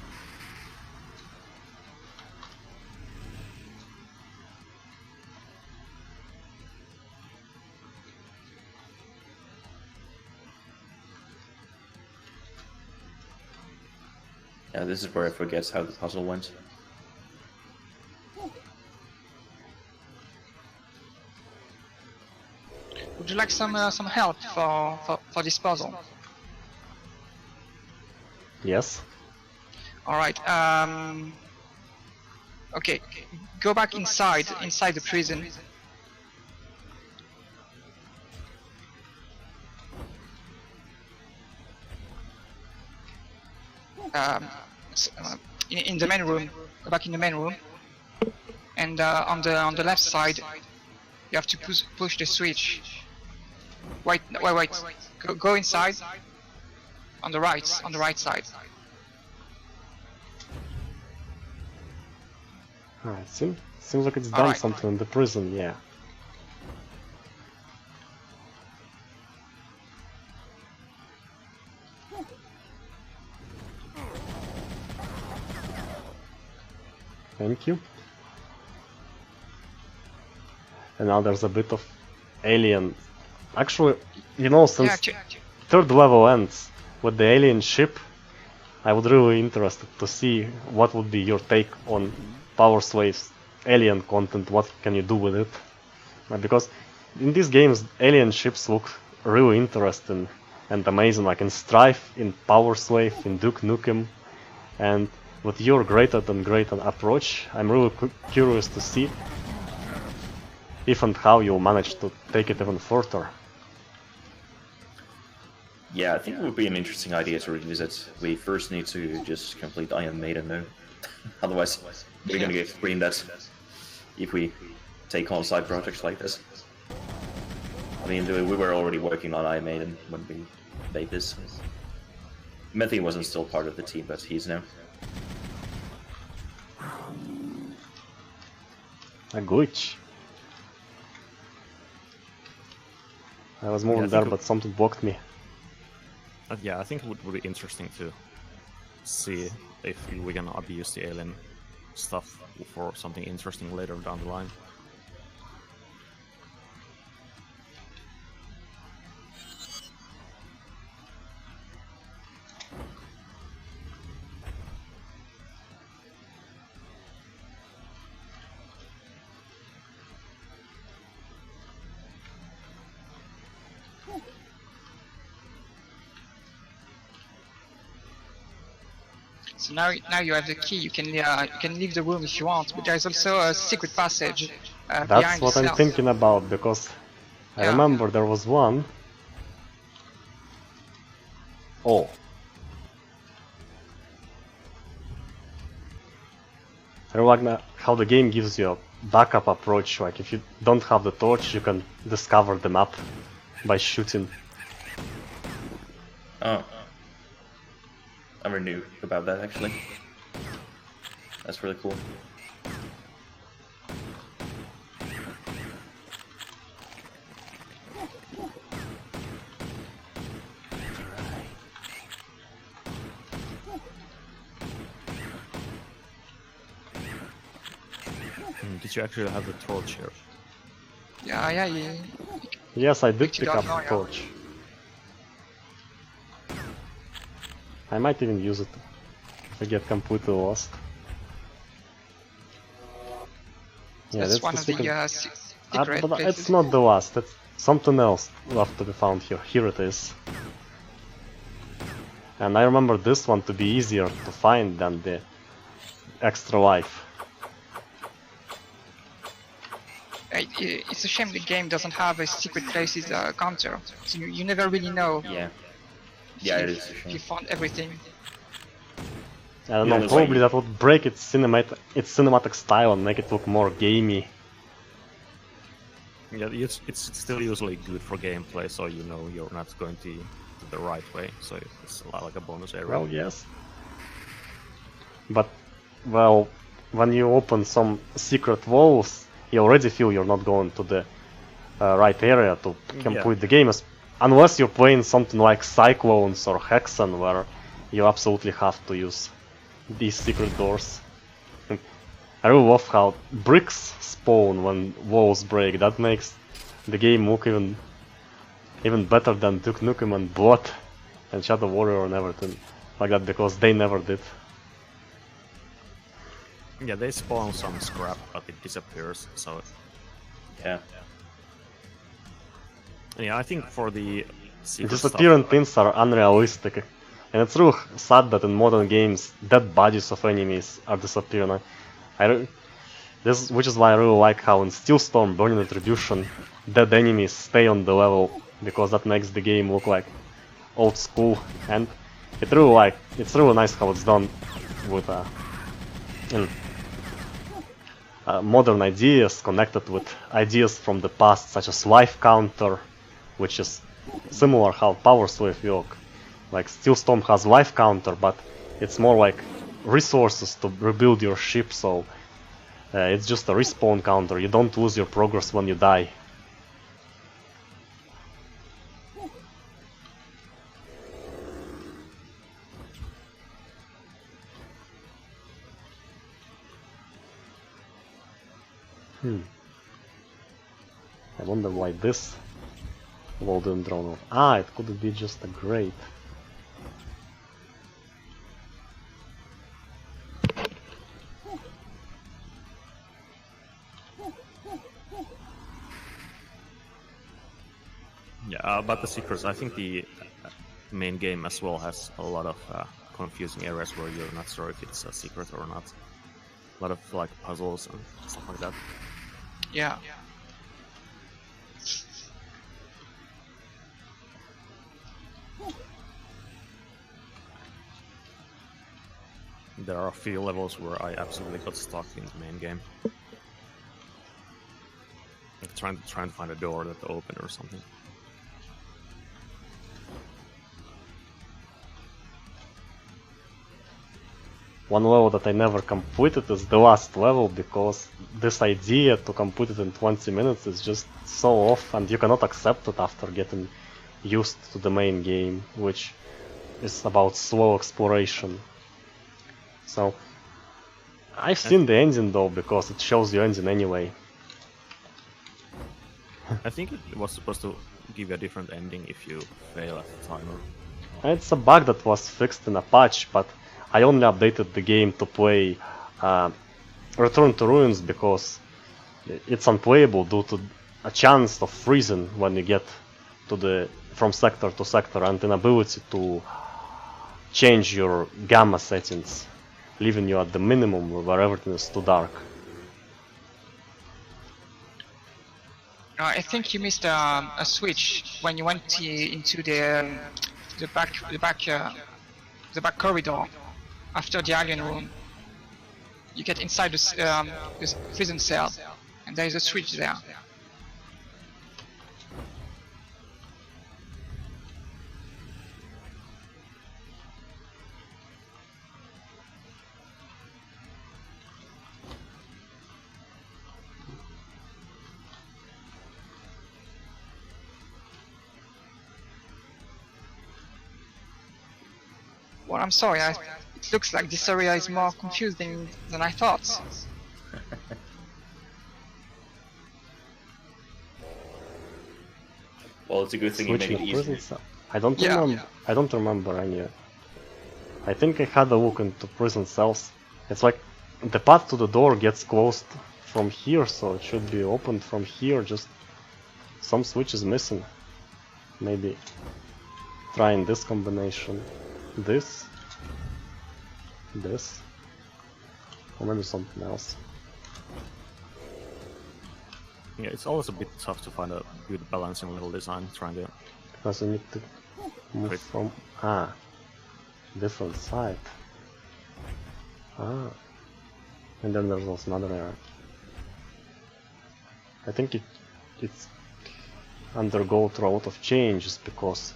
Yeah, this is where I forget how the puzzle went. Would you like some help for this puzzle? Yes. All right. Okay. Go back inside the prison. In the main room. Go back in the main room. And on the left side, you have to push the switch. Wait. Go inside. On the right side. Alright, seems like it's done Alright. something in the prison, yeah. Thank you. And now there's a bit of alien. Actually, you know, since third level ends with the alien ship, I would really interested to see what would be your take on Powerslave's alien content. What can you do with it? Because in these games, alien ships look really interesting and amazing, like in Strife, in Powerslave, in Duke Nukem, and with your greater than great approach, I'm really curious to see if and how you'll manage to take it even further. Yeah, I think it would be an interesting idea to revisit. We first need to just complete Iron Maiden though. Otherwise, we're gonna get screened at if we take on side projects like this. I mean, we were already working on Iron Maiden when we made this. Methy wasn't still part of the team, but he's now. A glitch. I was moving there, but something blocked me. Yeah, I think it would be interesting to see if we can abuse the alien stuff for something interesting later down the line. So now you have the key. You can leave the room if you want, but there's also a secret passage behind That's what the I'm cells. thinking about, because I remember there was one. Oh. I really like how the game gives you a backup approach, like if you don't have the torch, you can discover the map by shooting. Oh. I never knew about that actually. That's really cool. Did you actually have the torch here? Yeah. Yes, I did Which you pick don't up know, the yeah. torch. I might even use it if I get completely lost. Yeah, That's one the of the secret. secret But places. it's not the last, it's something else left to be found here. Here it is. And I remember this one to be easier to find than the extra life. It's a shame the game doesn't have a secret places counter. So you never really know Yeah. Yeah, it if is a you shame. found everything. I don't Yeah, know, that's probably like- that would break its cinematic style and make it look more gamey. Yeah, it's still usually good for gameplay, so you know you're not going to the right way, so it's a lot like a bonus area. Well, yes. But, well, when you open some secret walls, you already feel you're not going to the right area to complete the game, unless you're playing something like Cyclones or Hexen, where you absolutely have to use these secret doors. I really love how bricks spawn when walls break. That makes the game look even better than Duke Nukem and Blood and Shadow Warrior and everything like that, because they never did. Yeah, they spawn some scrap, but it disappears. So Yeah. yeah, I think for the secret Disappearing stuff, things are unrealistic. And it's really sad that in modern games, dead bodies of enemies are disappearing. Which is why I really like how in Steelstorm, Burning Retribution, dead enemies stay on the level, because that makes the game look like old school, and it's really nice how it's done with modern ideas connected with ideas from the past, such as life counter, which is similar how Powerslave work. Like Steelstorm has life counter, but it's more like resources to rebuild your ship, so it's just a respawn counter. You don't lose your progress when you die. I wonder why this wall didn't drawn off. Ah, it could be just a grate. yeah, but the secrets, I think the main game as well has a lot of confusing areas where you're not sure if it's a secret or not. A lot of like puzzles and stuff like that. Yeah. There are a few levels where I absolutely got stuck in the main game. Like trying to find a door that opened or something. One level that I never completed is the last level, because this idea to complete it in 20 minutes is just so off, and you cannot accept it after getting used to the main game, which is about slow exploration. So I've seen the ending though, because it shows you ending anyway. I think it was supposed to give you a different ending if you fail at the timer. It's a bug that was fixed in a patch, but I only updated the game to play Return to Ruins because it's unplayable due to a chance of freezing when you get to from sector to sector, and inability to change your gamma settings, leaving you at the minimum where everything is too dark. I think you missed a switch when you went into the back corridor after the alien room. You get inside this prison cell, and there is a switch there. Well, I'm sorry, it looks like this area is more confusing than I thought. Well, it's a good thing you made Switching it prison easy. cell. I don't remember any. I think I had a look into prison cells. It's like the path to the door gets closed from here, so it should be opened from here. Just some switch is missing. Maybe trying this combination, this, or maybe something else. Yeah, it's always a bit tough to find a good balance in level design, trying to... Because you need to move from different side. And then there's also another area. I think it's undergo through a lot of changes because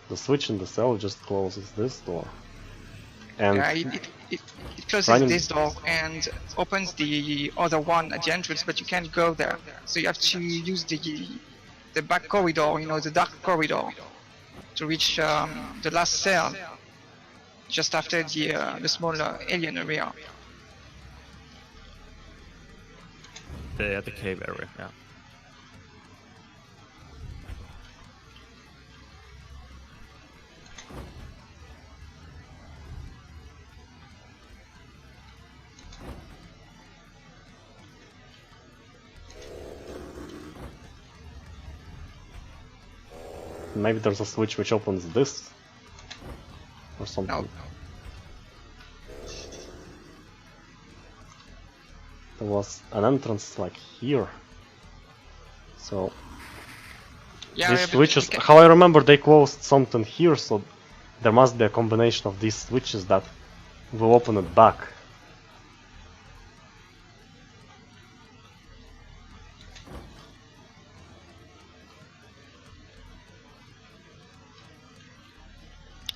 the switch in the cell just closes this door. And Yeah, it closes this door and opens the other one at the entrance, but you can't go there. So you have to use the back corridor, the dark corridor, to reach the last cell, just after the small alien area. The cave area, yeah. Maybe there's a switch which opens this or something. No. There was an entrance like here. So Yeah, these yeah, but switches, you can- how I remember, they closed something here, so there must be a combination of these switches that will open it back.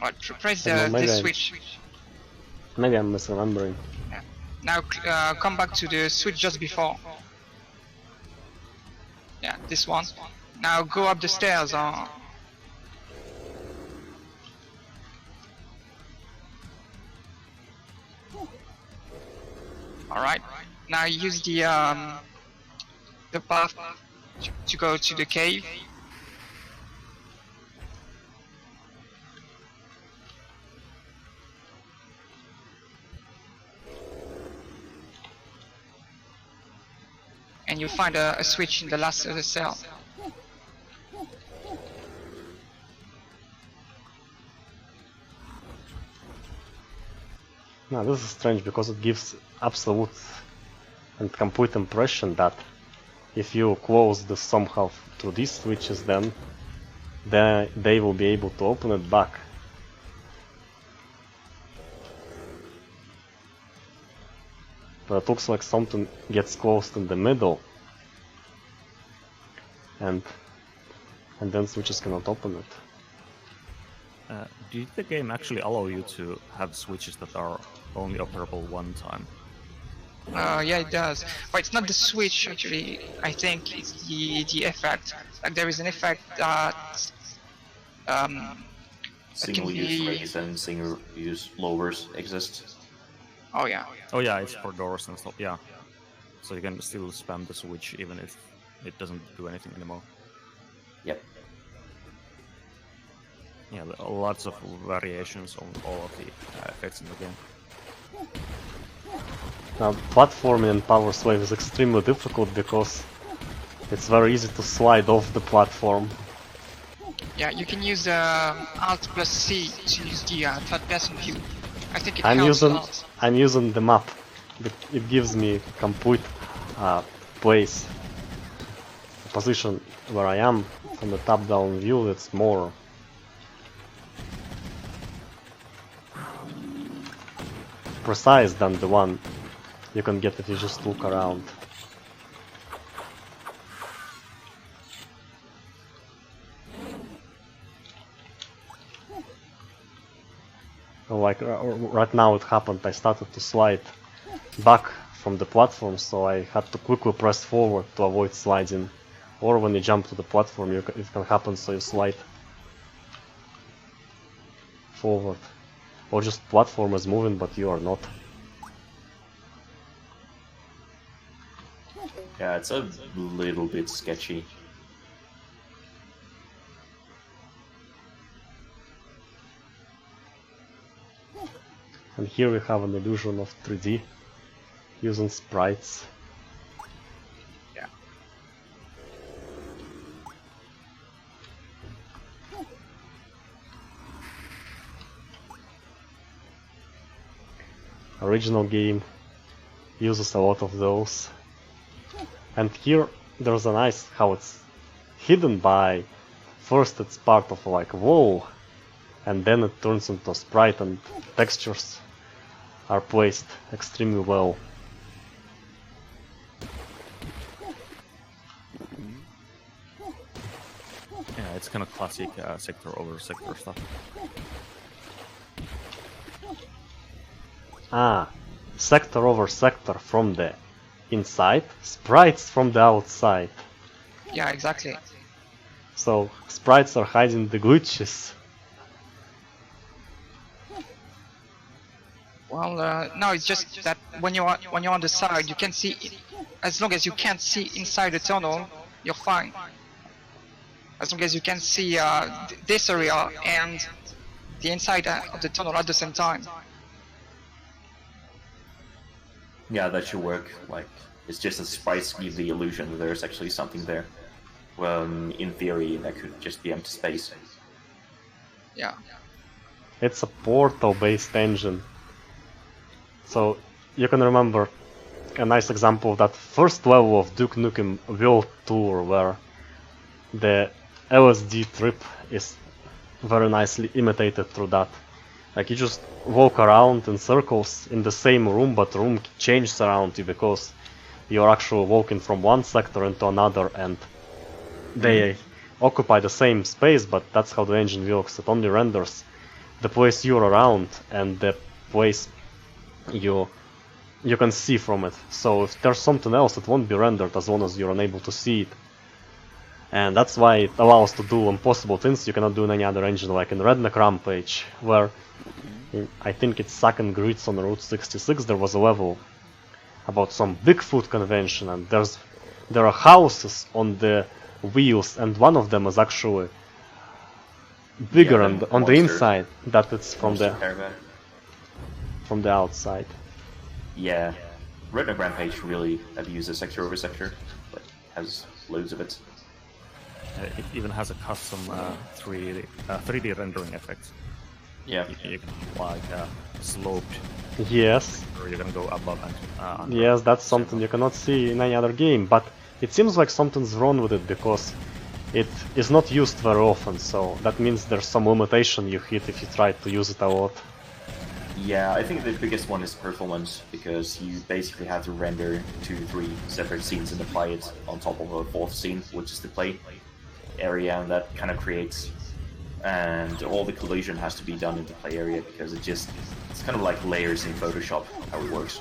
Right, press I don't know, this maybe switch. Maybe I'm misremembering. Yeah. Now come back to the switch just before. Yeah, this one. Now go up the stairs. All right. Now use the path to go to the cave. And you find a switch in the last cell. Now this is strange because it gives absolute and complete impression that if you close this somehow to these switches, then they will be able to open it back. But it looks like something gets closed in the middle, and then switches cannot open it. Did the game actually allow you to have switches that are only operable one time? Yeah, it does. But it's not the switch actually. I think it's the effect. Like there is an effect that Single-use raise and single-use lowers exist. Oh yeah. Oh yeah, it's for doors and stuff. Yeah, so you can still spam the switch even if it doesn't do anything anymore. Yep. Yeah, there are lots of variations on all of the effects in the game. Now, platforming in Powerslave is extremely difficult because it's very easy to slide off the platform. Yeah, you can use Alt plus C to use the third-person view. I think it helps a lot. I'm using the map. It gives me complete place, position where I am from the top-down view. It's more precise than the one you can get if you just look around. Like right now it happened, I started to slide back from the platform, so I had to quickly press forward to avoid sliding. Or when you jump to the platform, it can happen, so you slide forward. Or just platform is moving, but you are not. Yeah, it's a little bit sketchy. And here we have an illusion of 3D using sprites. Yeah. Original game uses a lot of those. And here there's a nice how it's hidden by first it's part of like a wall, and then it turns into a sprite, and textures are placed extremely well. Yeah, it's kind of classic sector over sector stuff. Sector over sector from the inside, sprites from the outside. Yeah, exactly. So sprites are hiding the glitches. Well, no, it's just that when you're on the side, you can see. As long as you can't see inside the tunnel, you're fine. As long as you can see this area and the inside of the tunnel at the same time. Yeah, that should work. Like, it's just that sprites give the illusion that there's actually something there. when in theory that could just be empty space. Yeah. It's a portal-based engine. So you can remember a nice example of that first level of Duke Nukem World Tour, where the LSD trip is very nicely imitated through that. Like you just walk around in circles in the same room, but the room changes around you because you're actually walking from one sector into another, and they occupy the same space, but that's how the engine works. It only renders the place you're around and the place you can see from it. So if there's something else, it won't be rendered as long as you're unable to see it. And that's why it allows to do impossible things you cannot do in any other engine, like in Redneck Rampage, where I think it's second grids on Route 66, there was a level about some Bigfoot convention, and there are houses on the wheels, and one of them is actually bigger on the inside that it's from the outside. Yeah, Redneck Rampage really abuses sector over sector, but has loads of it. It even has a custom 3D rendering effect. Yeah. You can like sloped. Yes. Or you can go above and under. Yes, that's something you cannot see in any other game, but it seems like something's wrong with it because it is not used very often, so that means there's some limitation you hit if you try to use it a lot. Yeah, I think the biggest one is performance, because you basically have to render 2-3 separate scenes and apply it on top of a fourth scene, which is the play area, and that kind of creates, and all the collision has to be done in the play area because it's kind of like layers in Photoshop, how it works.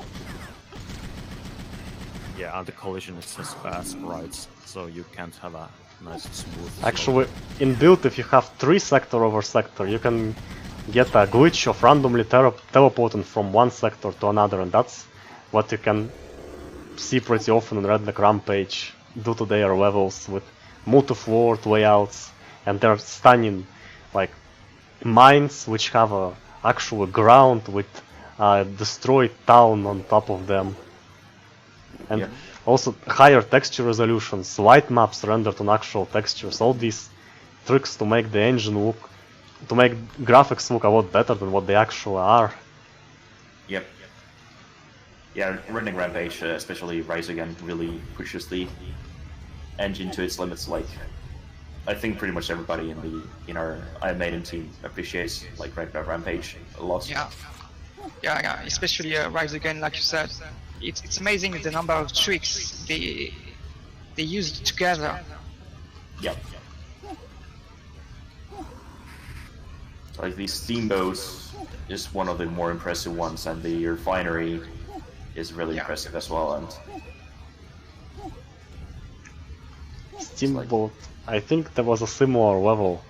Yeah, and the collision is just sprites, so you can't have a nice smooth slope. Actually, in build, if you have 3 sector over sector, you can get a glitch of randomly teleporting from one sector to another, and that's what you can see pretty often in Redneck Rampage due to their levels with multi-floored layouts, and they're stunning, like mines which have a actual ground with a destroyed town on top of them. And also higher texture resolutions, light maps rendered on actual textures, all these tricks to make the engine look, to make graphics look a lot better than what they actually are. Yep. Yeah, Redneck Rampage, especially Rise Again, really pushes the engine to its limits. Like, I think pretty much everybody in our Iron Maiden team appreciates like Redneck Rampage a lot. Yeah, especially Rise Again, like you said. It's amazing the number of tricks they used together. Yep. Like the steamboats is one of the more impressive ones, and the refinery is really impressive as well. And Steamboat, I think there was a similar level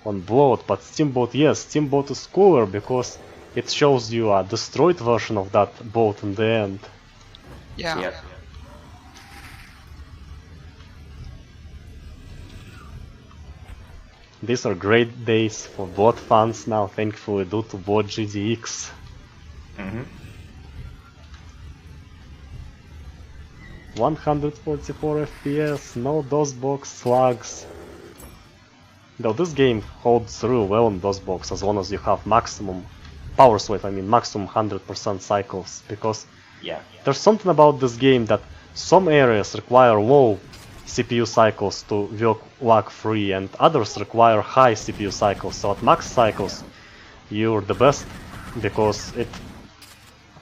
on Bloat, but Steamboat, yes, Steamboat is cooler because it shows you a destroyed version of that boat in the end. Yeah. These are great days for Bloat fans now, thankfully, due to Bloat GDX. 144 FPS, no DOSBox slugs. Though this game holds real well in DOSBox as long as you have maximum Powerslave, I mean maximum 100% cycles, because there's something about this game that some areas require low CPU cycles to work lag-free and others require high CPU cycles, so at max cycles you're the best because it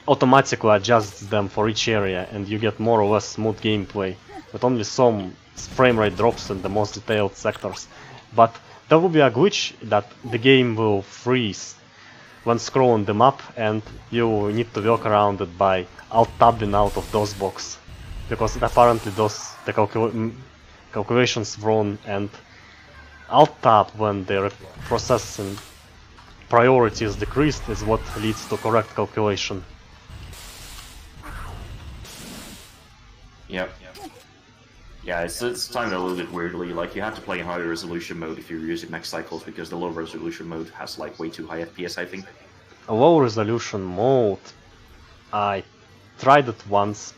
automatically adjusts them for each area and you get more or less smooth gameplay with only some frame rate drops in the most detailed sectors. But there will be a glitch that the game will freeze when scrolling the map and you need to work around it by alt-tabbing out of DOSBox, because it apparently does the calculations wrong, and alt-tab when the processing priority is decreased is what leads to correct calculation. Yep. Yeah, it's timed a little bit weirdly. Like, you have to play in higher resolution mode if you're using max cycles, because the low resolution mode has like way too high FPS, I think. A low resolution mode, I tried it once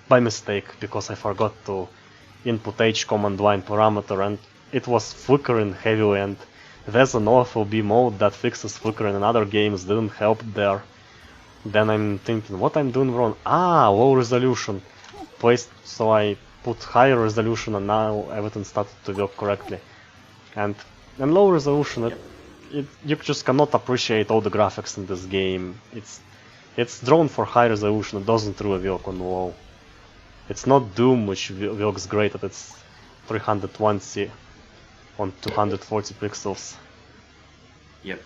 by mistake because I forgot to input H command line parameter, and it was flickering heavily, and there's an OFLB mode that fixes flickering and other games didn't help there. Then I'm thinking, what I'm doing wrong? Ah, low resolution. Placed, so I put higher resolution and now everything started to work correctly. And low resolution, you just cannot appreciate all the graphics in this game. It's drawn for high resolution, it doesn't really work on low. It's not Doom, which works great at its 320 on 240 pixels. Yep.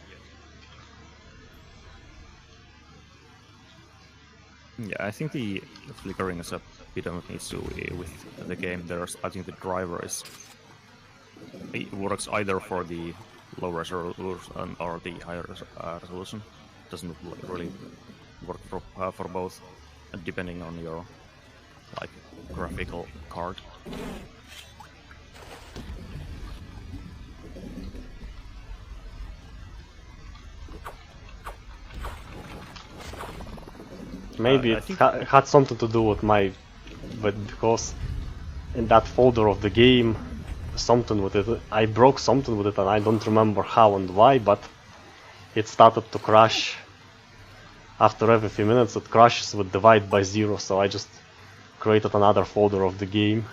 Yeah, I think the flickering is a bit of an issue with the game. I think the driver it works either for the low resolution or the higher resolution. It doesn't really work for both, depending on your graphical card. Maybe it had something to do with because in that folder of the game, something with it, I broke something with it and I don't remember how and why, but it started to crash. After every few minutes it crashes with divide by 0, so I just created another folder of the game.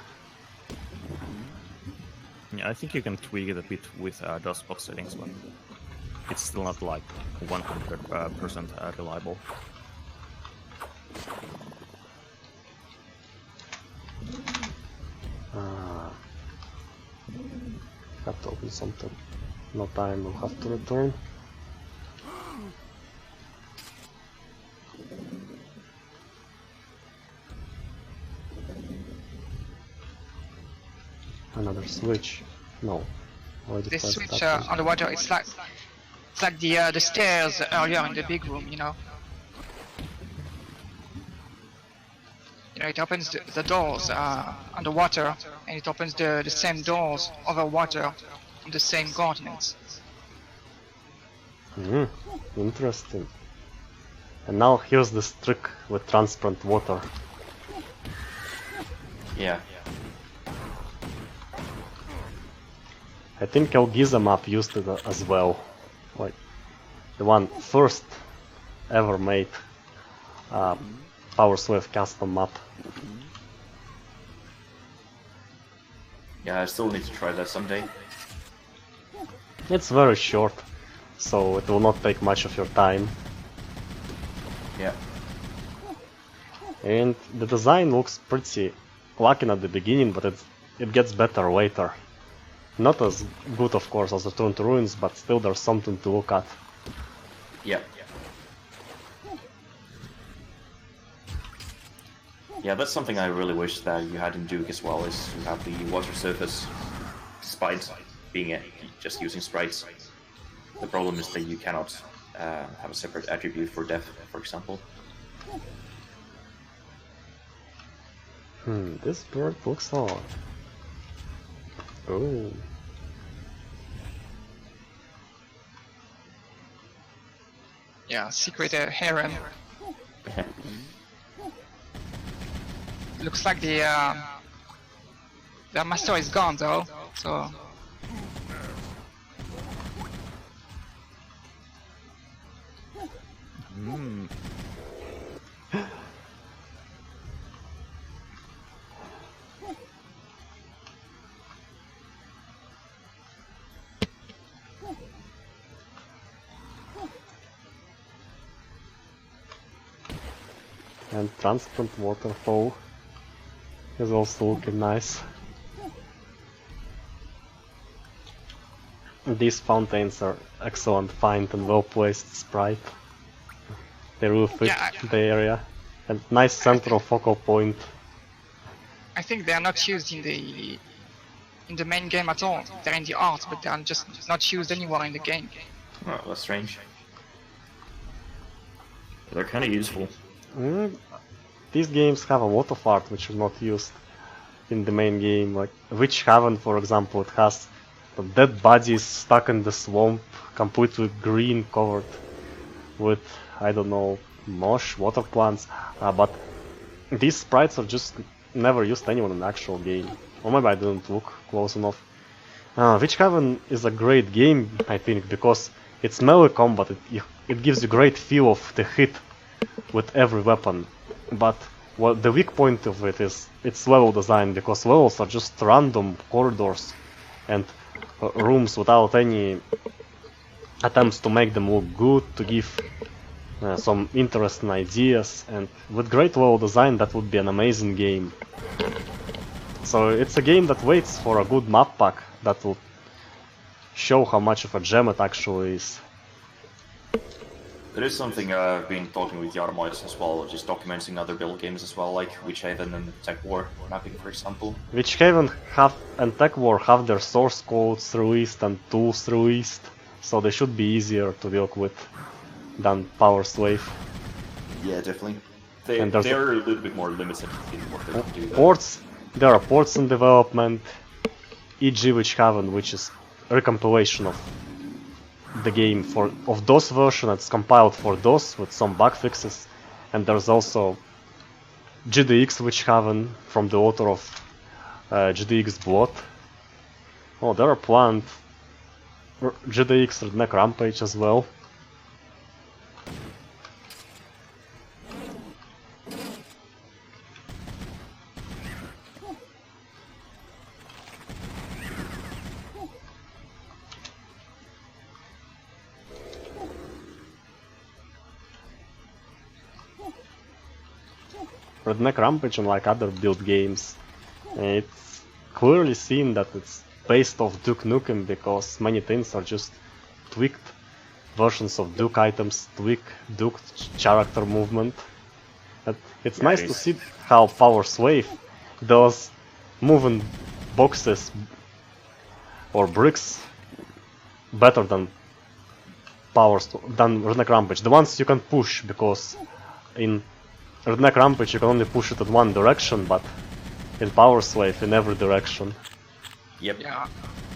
Yeah, I think you can tweak it a bit with DOSBox settings, but it's still not like 100% reliable. Have to open something. No time, we'll have to return. Another switch. No. This switch on the water, it's like the stairs earlier in the big room, you know. You know, it opens the doors underwater, and it opens the same doors over water on the same continents. Interesting. And now here's this trick with transparent water. Yeah. I think Elgiza map used it as well. Like the one first ever made Powerslave custom map. Yeah, I still need to try that someday. It's very short, so it will not take much of your time. Yeah. And the design looks pretty lacking at the beginning, but it gets better later. Not as good, of course, as Return to Ruins, but still there's something to look at. Yeah. Yeah, that's something I really wish that you had in Duke as well, is to have the water surface, despite being just using sprites. The problem is that you cannot have a separate attribute for depth, for example. This bird looks odd. Oh. Yeah, secret harem. Looks like the master is gone though, so. And transparent waterfall is also looking nice. These fountains are excellent find and well placed sprite. They really fit the area. And nice central focal point. I think they are not used in the main game at all. They're in the art, but they are just not used anywhere in the game. Oh, that's strange. They're kind of useful. These games have a lot of art which is not used in the main game. Like Witch Haven, for example, it has the dead bodies stuck in the swamp, completely green, covered with, I don't know, moss, water plants. But these sprites are just never used anyone in the actual game. Or maybe I didn't look close enough. Witch Haven is a great game, I think, because it's melee combat. It gives you great feel of the hit with every weapon. But what the weak point of it is its level design, because levels are just random corridors and rooms without any attempts to make them look good, to give some interesting ideas, and with great level design that would be an amazing game. So it's a game that waits for a good map pack that will show how much of a gem it actually is. There is something I've been talking with Jarmo as well, just documenting other build games as well, like Witch Haven and Tech War mapping, for example. Witch Haven and Tech War have their source codes released and tools released, so they should be easier to work with than Powerslave. Yeah, definitely. They're a little bit more limited in what they can do. Ports, there are ports in development, e.g. Witch Haven, which is a recompilation of the game of DOS version. It's compiled for DOS with some bug fixes, and there's also GDX Witch Haven from the author of GDX Blood. Oh, there are planned GDX Redneck Rampage as well. Redneck Rampage, unlike other build games, it's clearly seen that it's based off Duke Nukem, because many things are just tweaked versions of Duke items, tweak Duke character movement. And it's nice to see how Powerslave does moving boxes or bricks better than Redneck Rampage. The ones you can push, because in Redneck Rampage you can only push it in one direction, but in Powerslave in every direction. Yep. Yeah,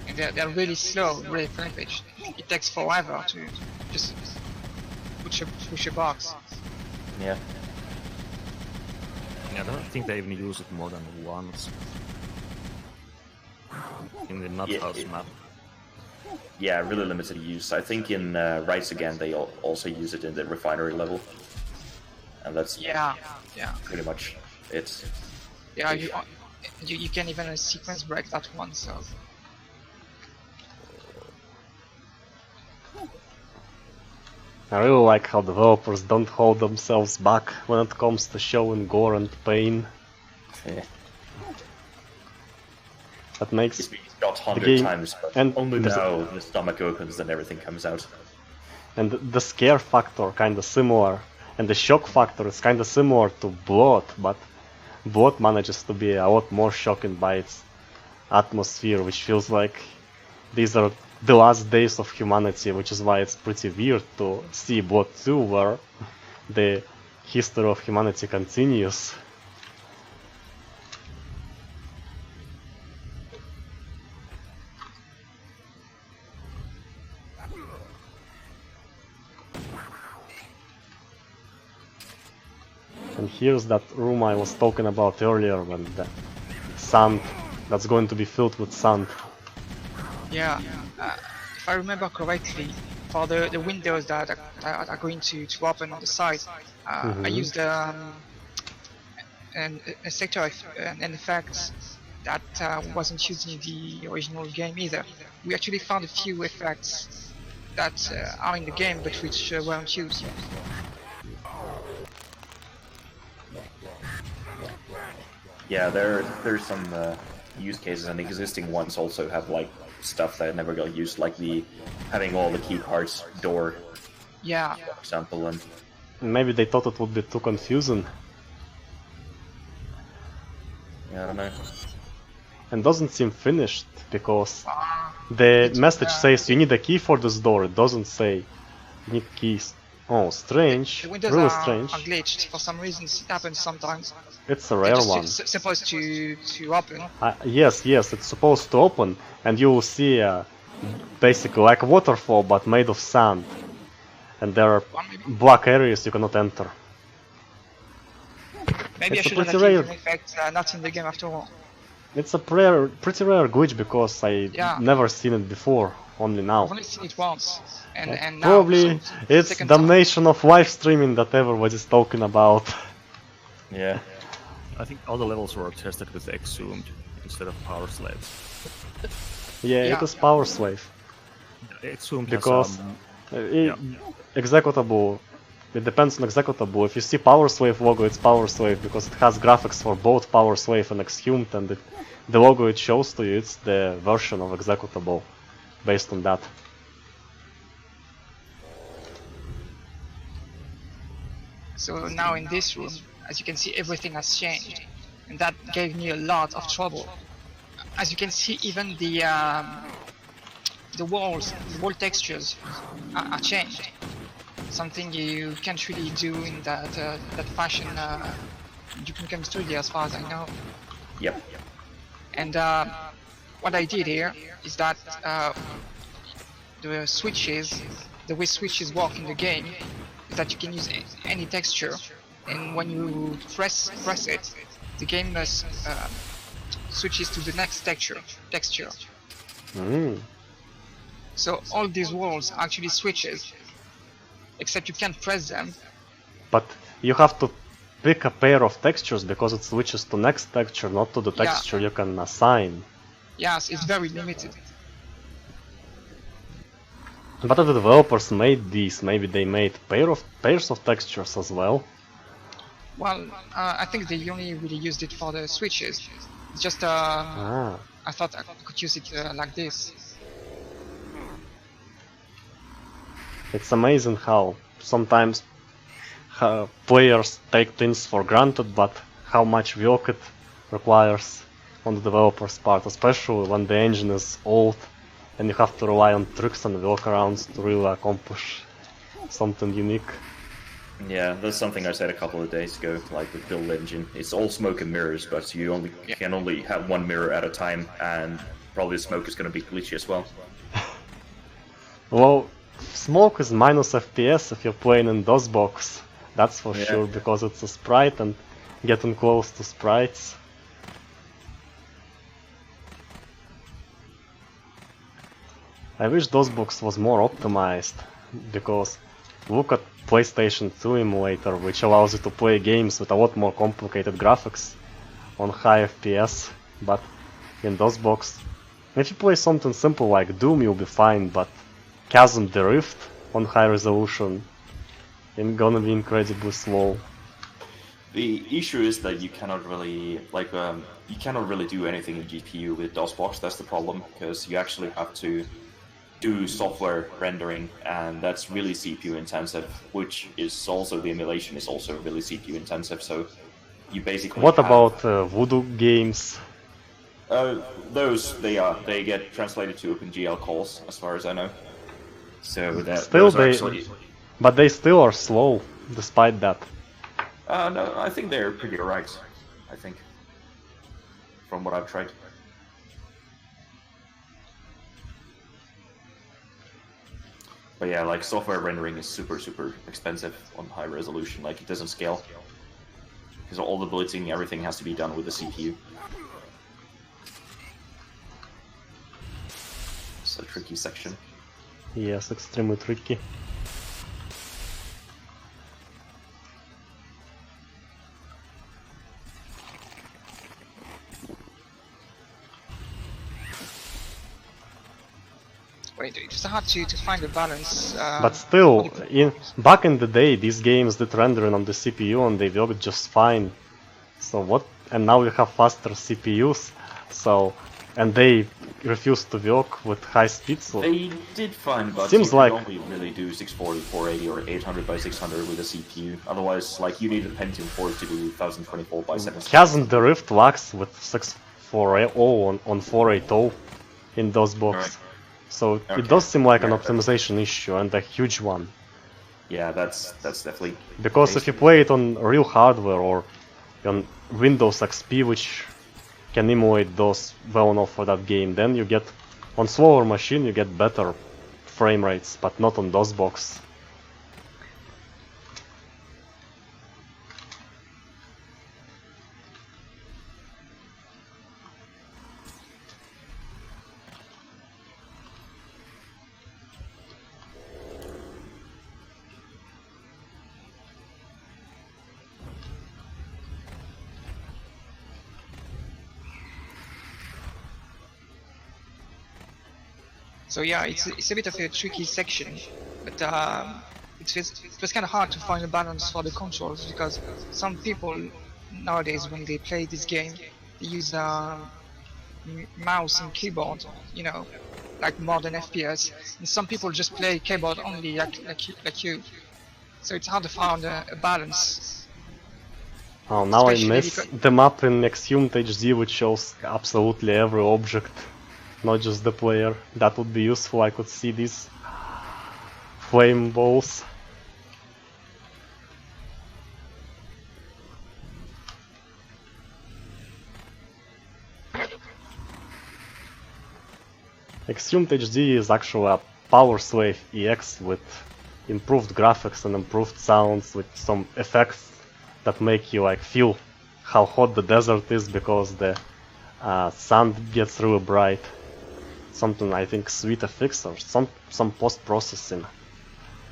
and they're really slow, really rampage. It takes forever to just push a box. Yeah. Yeah, I don't think they even use it more than once in the Nut House map. Yeah, really limited use. I think in Rise Again they also use it in the refinery level. And that's pretty much it. Yeah, you can even sequence break that one, so... I really like how developers don't hold themselves back when it comes to showing gore and pain. Yeah. That makes It's been shot 100 game, times, but and only now the stomach opens and everything comes out. And the scare factor kinda similar, and the shock factor is kinda similar to Blood, but Blood manages to be a lot more shocking by its atmosphere, which feels like these are the last days of humanity, which is why it's pretty weird to see Blood 2, where the history of humanity continues. And here's that room I was talking about earlier, when the sand, that's going to be filled with sand. Yeah, if I remember correctly, for the windows that are going to open on the side, I used a sector an effect that wasn't used in the original game either. We actually found a few effects that are in the game but which weren't used. Yeah, there's some use cases, and existing ones also have like stuff that never got used, like the having all the key cards door. Yeah. For example, and maybe they thought it would be too confusing. Yeah, I don't know. And doesn't seem finished, because the message says you need a key for this door. It doesn't say you need keys. Oh, strange. The windows really are strange. glitched for some reason. It happens sometimes. It's a rare one. It's supposed to open. Yes, it's supposed to open, and you will see basically like a waterfall but made of sand. And there are black areas you cannot enter. Maybe It's I a should have pretty achieved rare- an effect not in the game after all. It's a pretty rare glitch because I Yeah. never seen it before, only now. I've only seen it once, and now Probably so it's second time. damnation of live streaming that everybody's talking about. Yeah. I think all the levels were tested with exhumed instead of Powerslave. Yeah, Yeah. it is Powerslave. Exhumed Because has executable, it depends on executable. If you see Powerslave logo, it's Powerslave because it has graphics for both Powerslave and exhumed, and the logo it shows to you, it's the version of executable based on that. So now in this room, as you can see, everything has changed, and that gave me a lot of trouble. As you can see, even the walls, the wall textures are changed. Something you can't really do in that fashion Duke Nukem Studio, as far as I know. Yep. And what I did here is that the switches, the way switches work in the game, is that you can use any texture, and when you press it, the game switches to the next texture. Mm. So all these walls are actually switches, except you can't press them. But you have to pick a pair of textures because it switches to next texture, not to the Yeah. texture you can assign. Yes, it's very limited. But if the developers made these, maybe they made pairs of textures as well. Well, I think they only really used it for the switches. It's just Ah. I thought I could use it like this. It's amazing how sometimes players take things for granted, but how much work it requires on the developer's part, especially when the engine is old and you have to rely on tricks and workarounds to really accomplish something unique. Yeah, that's something I said a couple of days ago, like with build engine. It's all smoke and mirrors, but you can only have one mirror at a time, and probably the smoke is going to be glitchy as well. Well, smoke is minus FPS if you're playing in DOSBox, that's for Yeah. sure, because it's a sprite and getting close to sprites. I wish DOSBox was more optimized, because look at PlayStation 2 emulator, which allows you to play games with a lot more complicated graphics on high FPS, but in DOSBox, if you play something simple like Doom, you'll be fine, but Chasm the Rift on high resolution, it's gonna be incredibly slow. The issue is that you cannot really do anything in GPU with DOSBox. That's the problem, because you actually have to do software rendering, and that's really CPU intensive, which is also, the emulation is also really CPU intensive, so you basically What have, about Voodoo games? those, they get translated to OpenGL calls, as far as I know. So that Still those are they, actually, but they still are slow, despite that. no, I think they're pretty alright, I think, from what I've tried. But yeah, like software rendering is super expensive on high resolution, like it doesn't scale. Because all the blitzing, everything has to be done with the CPU. It's a tricky section. Yes, extremely tricky. Wait, it's hard to find a balance. But still, back in the day, these games did rendering on the CPU and they worked just fine. So what? And now you have faster CPUs, so and they refuse to work with high speed. So They did fine, but Seems you like- can only really do 640, 480, or 800 by 600 with a CPU. Otherwise, like, you need a Pentium 4 to do 1024 by 760. Chasm the Rift lags with 640 on 480 in DOSBox. Right. So Okay. it does seem like an Yeah. optimization issue, and a huge one. Yeah, that's definitely... Because if you play it on real hardware or on Windows XP, which can emulate those well enough for that game, then you get, on slower machine you get better frame rates, but not on DOSBox. So yeah, it's a bit of a tricky section, but it was kind of hard to find a balance for the controls because some people nowadays when they play this game they use mouse and keyboard, you know, like more than FPS, and some people just play keyboard only like you. So it's hard to find a balance. Oh, now I Especially miss the map in Exhumed HD, which shows absolutely every object, not just the player. That would be useful. I could see these flame balls. Exhumed HD is actually a Powerslave EX with improved graphics and improved sounds, with some effects that make you like feel how hot the desert is because the sun gets really bright. Something I think sweet fix or some post-processing.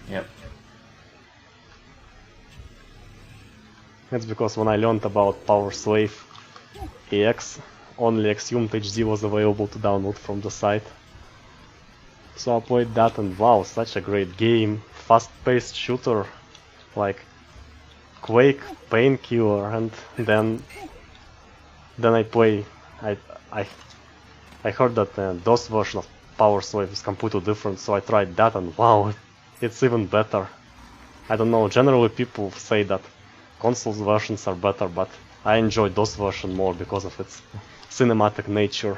Yep. That's because when I learned about Powerslave EX, only Exhumed HD was available to download from the site. So I played that and wow, such a great game. Fast-paced shooter, like Quake, Painkiller, and then I heard that DOS version of Powerslave is completely different, so I tried that and wow, it's even better. I don't know, generally people say that console versions are better, but I enjoy DOS version more because of its cinematic nature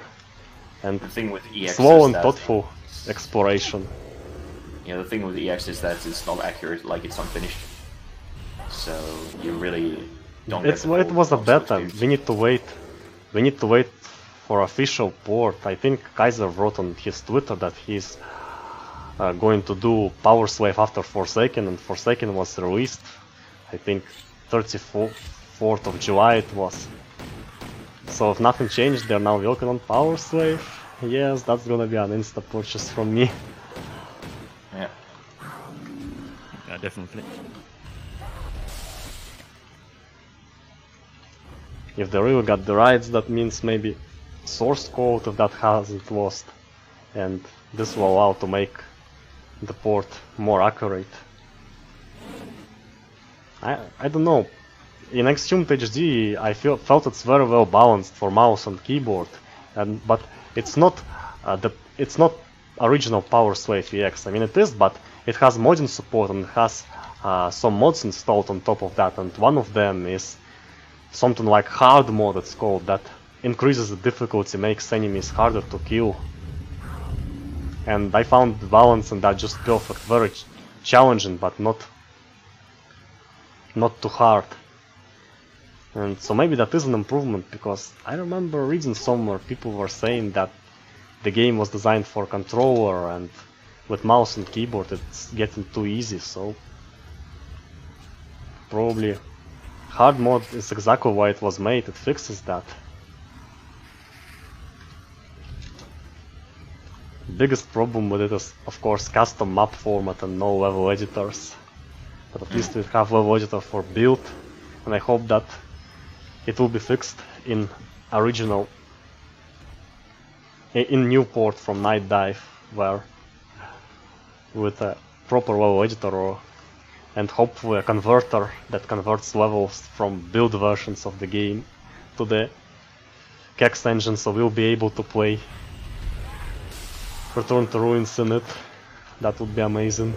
and The thing with EX slow is and that, thoughtful exploration. yeah, the thing with EX is that it's not accurate, like it's unfinished. So you really don't get the It full was a console beta. experience. We need to wait for official port. I think Kaiser wrote on his Twitter that he's going to do Powerslave after Forsaken, and Forsaken was released, I think 34th of July it was. So if nothing changed, they're now working on Powerslave. Yes, that's gonna be an insta purchase from me. Yeah. Yeah, definitely. If they really got the rights, that means maybe source code if that hasn't lost, and this will allow to make the port more accurate. I don't know. In Exhumed HD, I felt it's very well balanced for mouse and keyboard, but it's not it's not original Powerslave EX. I mean it is, but it has modding support and it has some mods installed on top of that, and one of them is something like hard mode, it's called, that increases the difficulty, makes enemies harder to kill. And I found the balance in that just perfect, very challenging, but not too hard. And so maybe that is an improvement, because I remember reading somewhere people were saying that the game was designed for controller and with mouse and keyboard it's getting too easy, so probably hard mode is exactly why it was made, it fixes that. Biggest problem with it is of course custom map format and no level editors. But at least we have level editor for build, and I hope that it will be fixed in original, in new port from Night Dive, where with a proper level editor and hopefully a converter that converts levels from build versions of the game to the Kex engine, so we'll be able to play Return to Ruins in it. That would be amazing.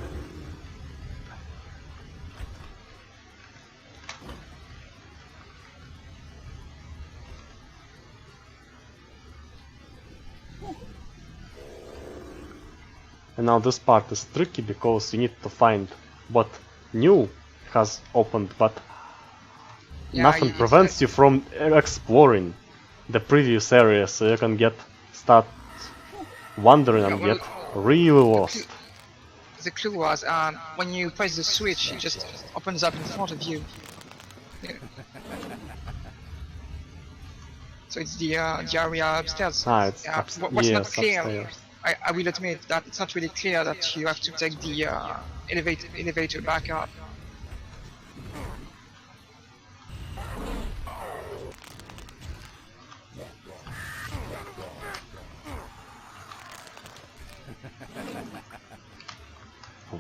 And now this part is tricky because you need to find what new has opened, but Yeah, nothing prevents you from exploring the previous area, so you can start wandering and well, get really lost. The clue was when you press the switch, it just opens up in front of you. Yeah. So it's the area upstairs. It's what's not clear, upstairs. I will admit that it's not really clear that you have to take the elevator back up.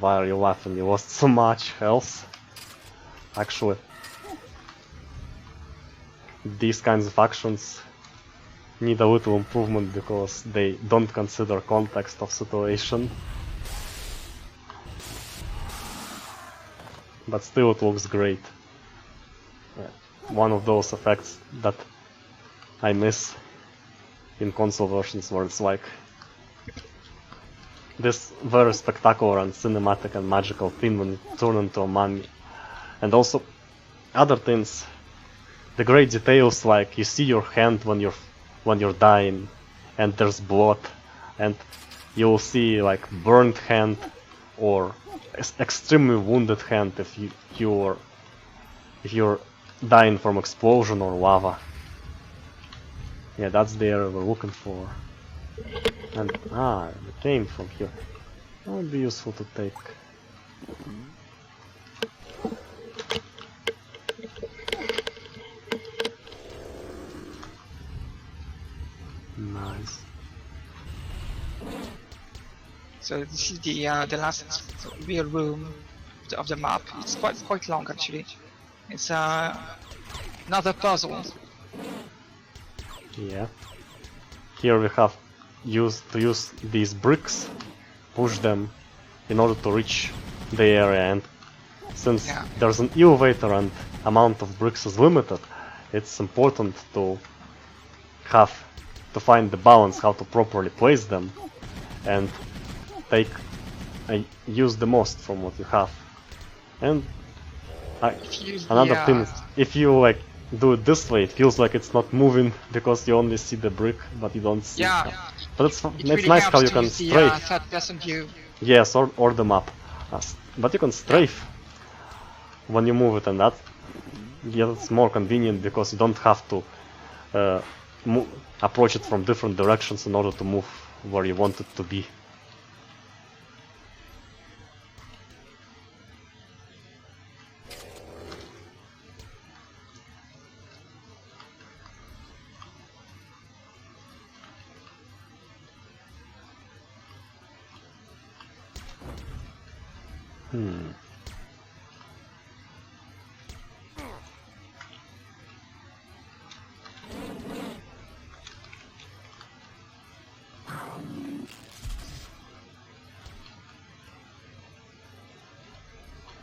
why are you laughing? You lost so much health. Actually, these kinds of actions need a little improvement because they don't consider context of situation. But still it looks great. One of those effects that I miss in console versions where it's like this very spectacular and cinematic and magical thing when you turn into a mummy. And also other things, the great details like you see your hand when you're dying and there's blood, and you'll see like burned hand or extremely wounded hand if you're dying from explosion or lava. Yeah, that's the area we're looking for. And it came from here. That would be useful to take. Nice. So this is the last real room of the map. It's quite long actually. It's another puzzle. Yeah. Here we have to use these bricks, push them in order to reach the area, and since there's an elevator and amount of bricks is limited, it's important to find the balance, how to properly place them and use the most from what you have. And another thing is, if you like do it this way, it feels like it's not moving because you only see the brick but you don't see. But it's really nice how you can strafe. third-person view. Yes, or the map. But you can strafe when you move it, and it's more convenient because you don't have to approach it from different directions in order to move where you want it to be.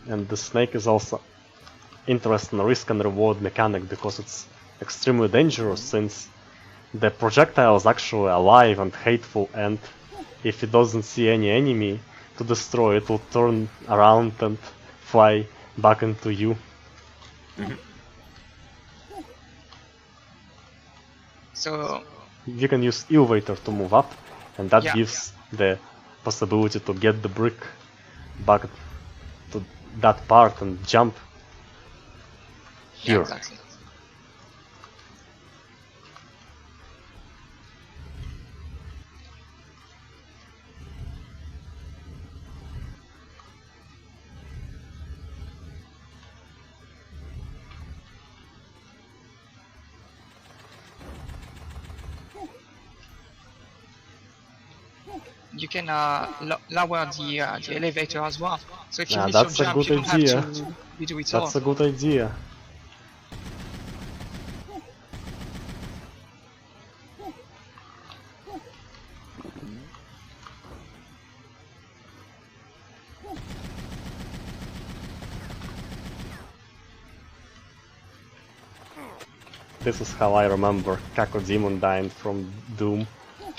And the snake is also interesting risk and reward mechanic because it's extremely dangerous, since the projectile is actually alive and hateful, and if it doesn't see any enemy to destroy, it will turn around and fly back into you. So you can use elevator to move up, and that gives the possibility to get the brick back to that part and jump here. Yeah, exactly. You can lower the elevator as well. So if you miss your jump, you don't have to redo it all. That's a good idea. This is how I remember Cacodemon dying from Doom,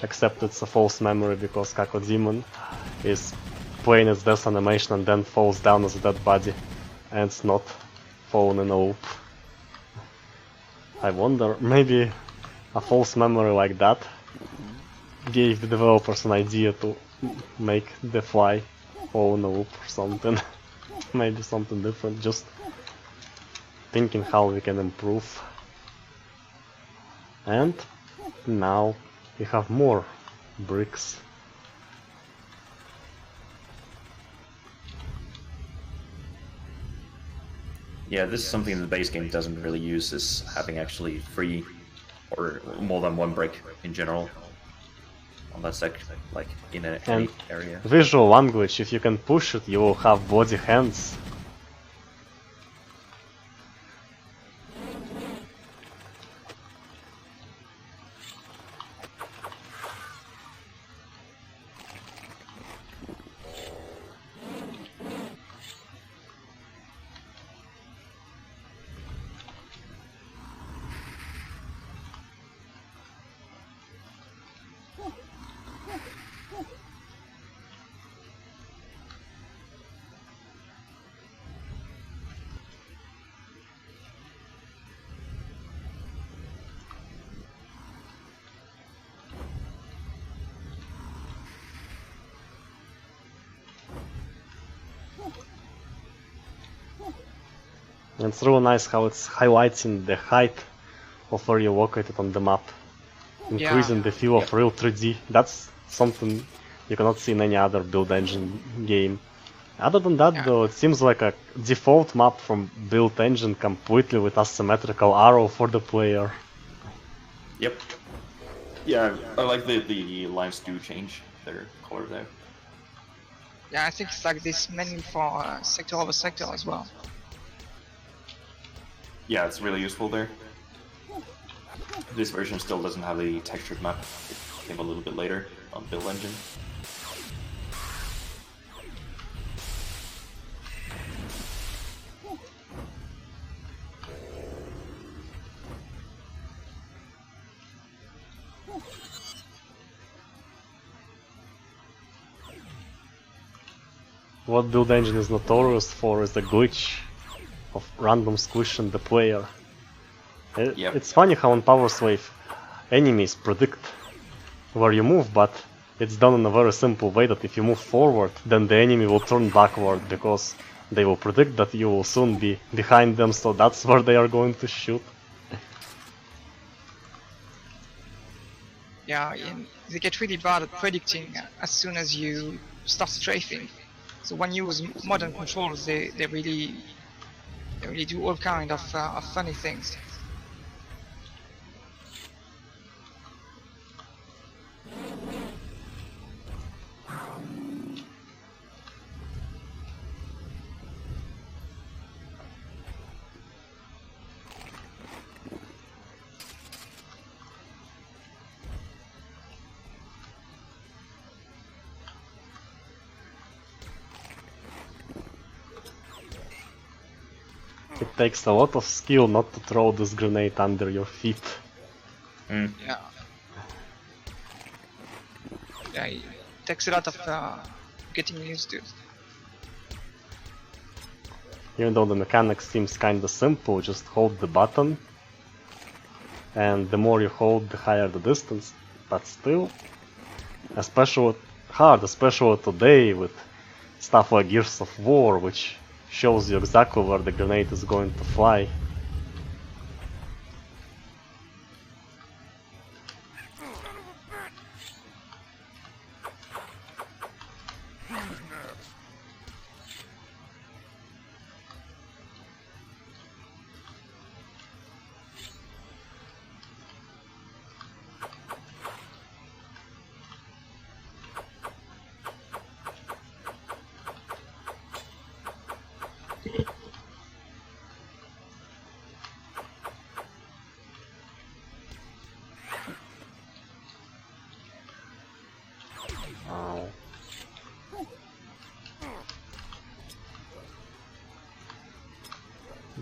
except it's a false memory because Cacodemon is playing its death animation and then falls down as a dead body, and it's not fallen in a loop. I wonder, maybe a false memory like that gave the developers an idea to make the fly fall in a loop or something. Maybe something different, just thinking how we can improve. And now we have more bricks. Yeah, this is something the base game doesn't really use, is having actually free or more than one brick in general. on that like in any And area. visual language, if you can push it, you will have body hands. And it's really nice how it's highlighting the height of where you're located on the map, increasing the feel of real 3D. That's something you cannot see in any other build engine game. Other than that, though, it seems like a default map from build engine, completely with asymmetrical arrow for the player. Yep. Yeah, I like the lines do change their color there. Yeah, I think it's like this menu for sector over sector as well. Yeah, it's really useful there. This version still doesn't have a textured map. It came a little bit later on build engine. What build engine is notorious for is the glitch of random squishing the player. It's funny how on Powerslave enemies predict where you move, but it's done in a very simple way that if you move forward, then the enemy will turn backward because they will predict that you will soon be behind them, so that's where they are going to shoot. Yeah, and they get really bad at predicting as soon as you start strafing. So when you use modern controls, they really do all kind of funny things. It takes a lot of skill not to throw this grenade under your feet. Yeah. Yeah, it takes a lot of getting used to. Even though the mechanics seems kinda simple, just hold the button, and the more you hold, the higher the distance. But still, especially today with stuff like Gears of War, which shows you exactly where the grenade is going to fly.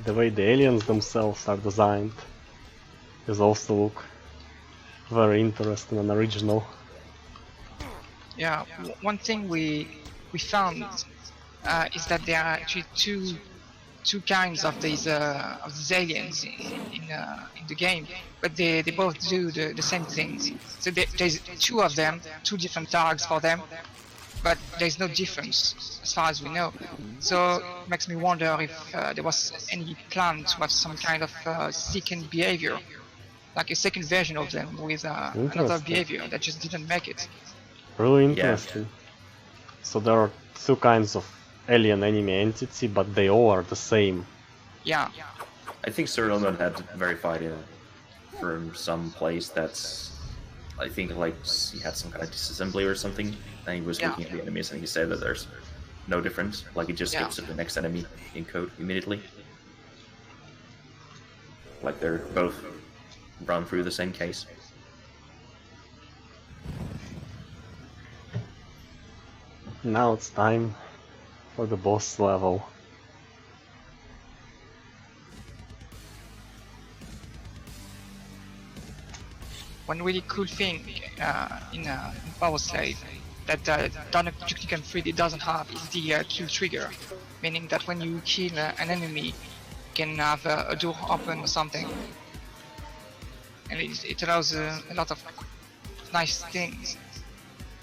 The way the aliens themselves are designed is also look very interesting and original. Yeah, one thing we found is that there are actually two kinds of these aliens in the game, but they both do the same things. So there's two of them, two different tags for them, but there's no difference as far as we know. So it makes me wonder if there was any plan to have some kind of second behavior, like a second version of them with another behavior that just didn't make it. Really interesting. Yeah. So there are two kinds of alien enemy entity, but they all are the same. Yeah. I think Sir Elman had verified it from some place that's I think like he had some kind of disassembly or something, and he was Yeah. looking at the enemies and he said that there's no difference. Like it just Yeah. skips to the next enemy in code immediately. Like they're both run through the same case. Now it's time for the boss level. One really cool thing in Powerslave that Duke Nukem 3D doesn't have is the kill trigger, meaning that when you kill an enemy, you can have a door open or something, and it allows a lot of nice things,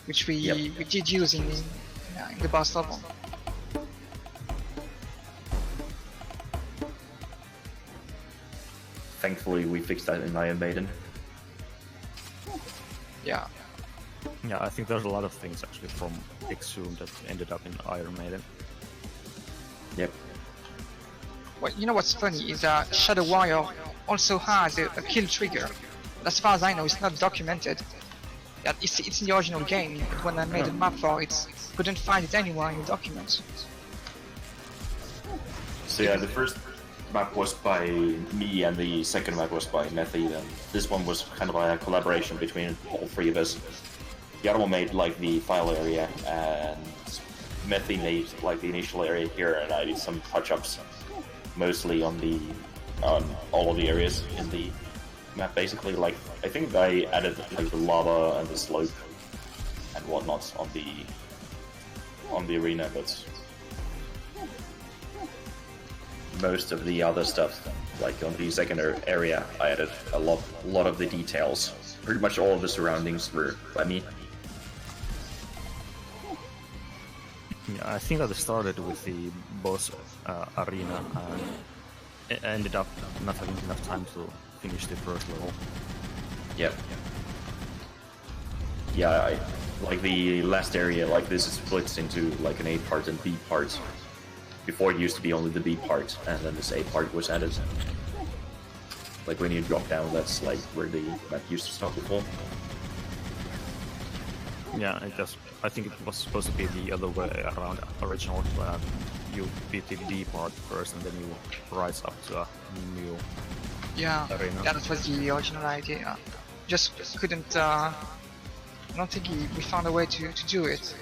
which we did use in the boss level. Thankfully, we fixed that in Iron Maiden. Yeah. Yeah, I think there's a lot of things actually from Exhumed that ended up in Iron Maiden. Yep. Well, you know what's funny is Shadow Warrior also has a kill trigger. But as far as I know, it's not documented. Yeah, it's in the original game, but when I made a map for it, couldn't find it anywhere in the documents. So yeah, the first map was by me and the second map was by Methy, and this one was kind of a collaboration between all three of us. The other one made like the file area, and Methy made like the initial area here, and I did some touch-ups, mostly on all of the areas in the map. Basically, like I think I added like the lava and the slope and whatnot on the arena, but most of the other stuff, like on the second area, I added a lot of the details. Pretty much all of the surroundings were by me. Yeah, I think that I started with the boss arena and ended up not having enough time to finish the first level. Yep. Yeah, like the last area, like this is split into like an A part and B part. Before it used to be only the B part, and then this A part was added. Like when you drop down, that's like where the map used to stop before. Yeah, I think it was supposed to be the other way around original. You beat the D part first, and then you rise up to a new arena. Yeah, that was the original idea. Just couldn't. I don't think we found a way to do it.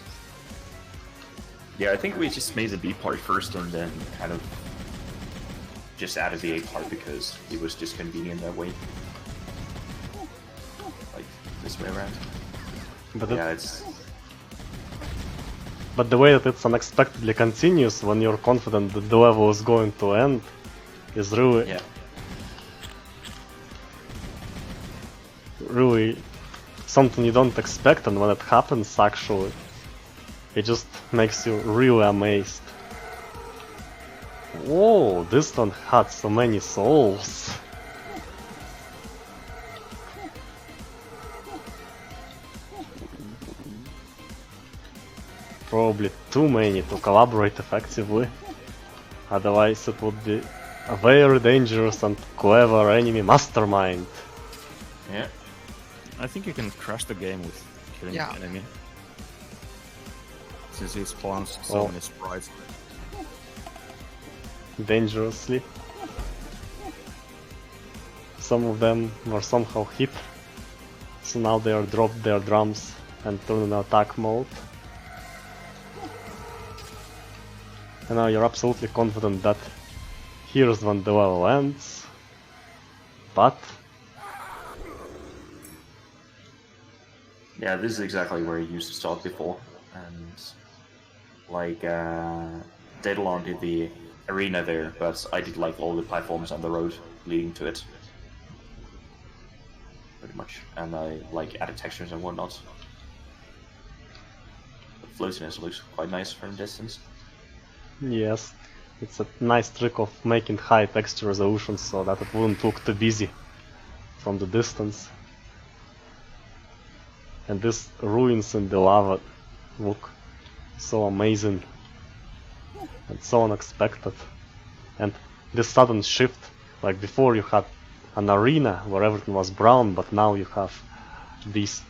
Yeah, I think we just made the B part first, and then kind of just added the A part because it was just convenient that way. Like this way around. But yeah, But the way that it's unexpectedly continuous when you're confident that the level is going to end is really something you don't expect, and when it happens actually, it just makes you really amazed. Whoa, this one had so many souls. Probably too many to collaborate effectively. Otherwise it would be a very dangerous and clever enemy mastermind. Yeah. I think you can crash the game with killing the enemy. Since he spawns so many sprites. Dangerously. Some of them were somehow hit, so now they are dropped their drums and turn in attack mode. And now you're absolutely confident that here's when the level ends, but... Yeah, this is exactly where you used to start before, and like Daedalon did the arena there, but I did like all the platforms and the road leading to it. Pretty much, and I like added textures and whatnot. The floatiness looks quite nice from a distance. Yes, it's a nice trick of making high texture resolution so that it wouldn't look too busy from the distance. And these ruins in the lava look so amazing and so unexpected. And this sudden shift, like before you had an arena where everything was brown, but now you have these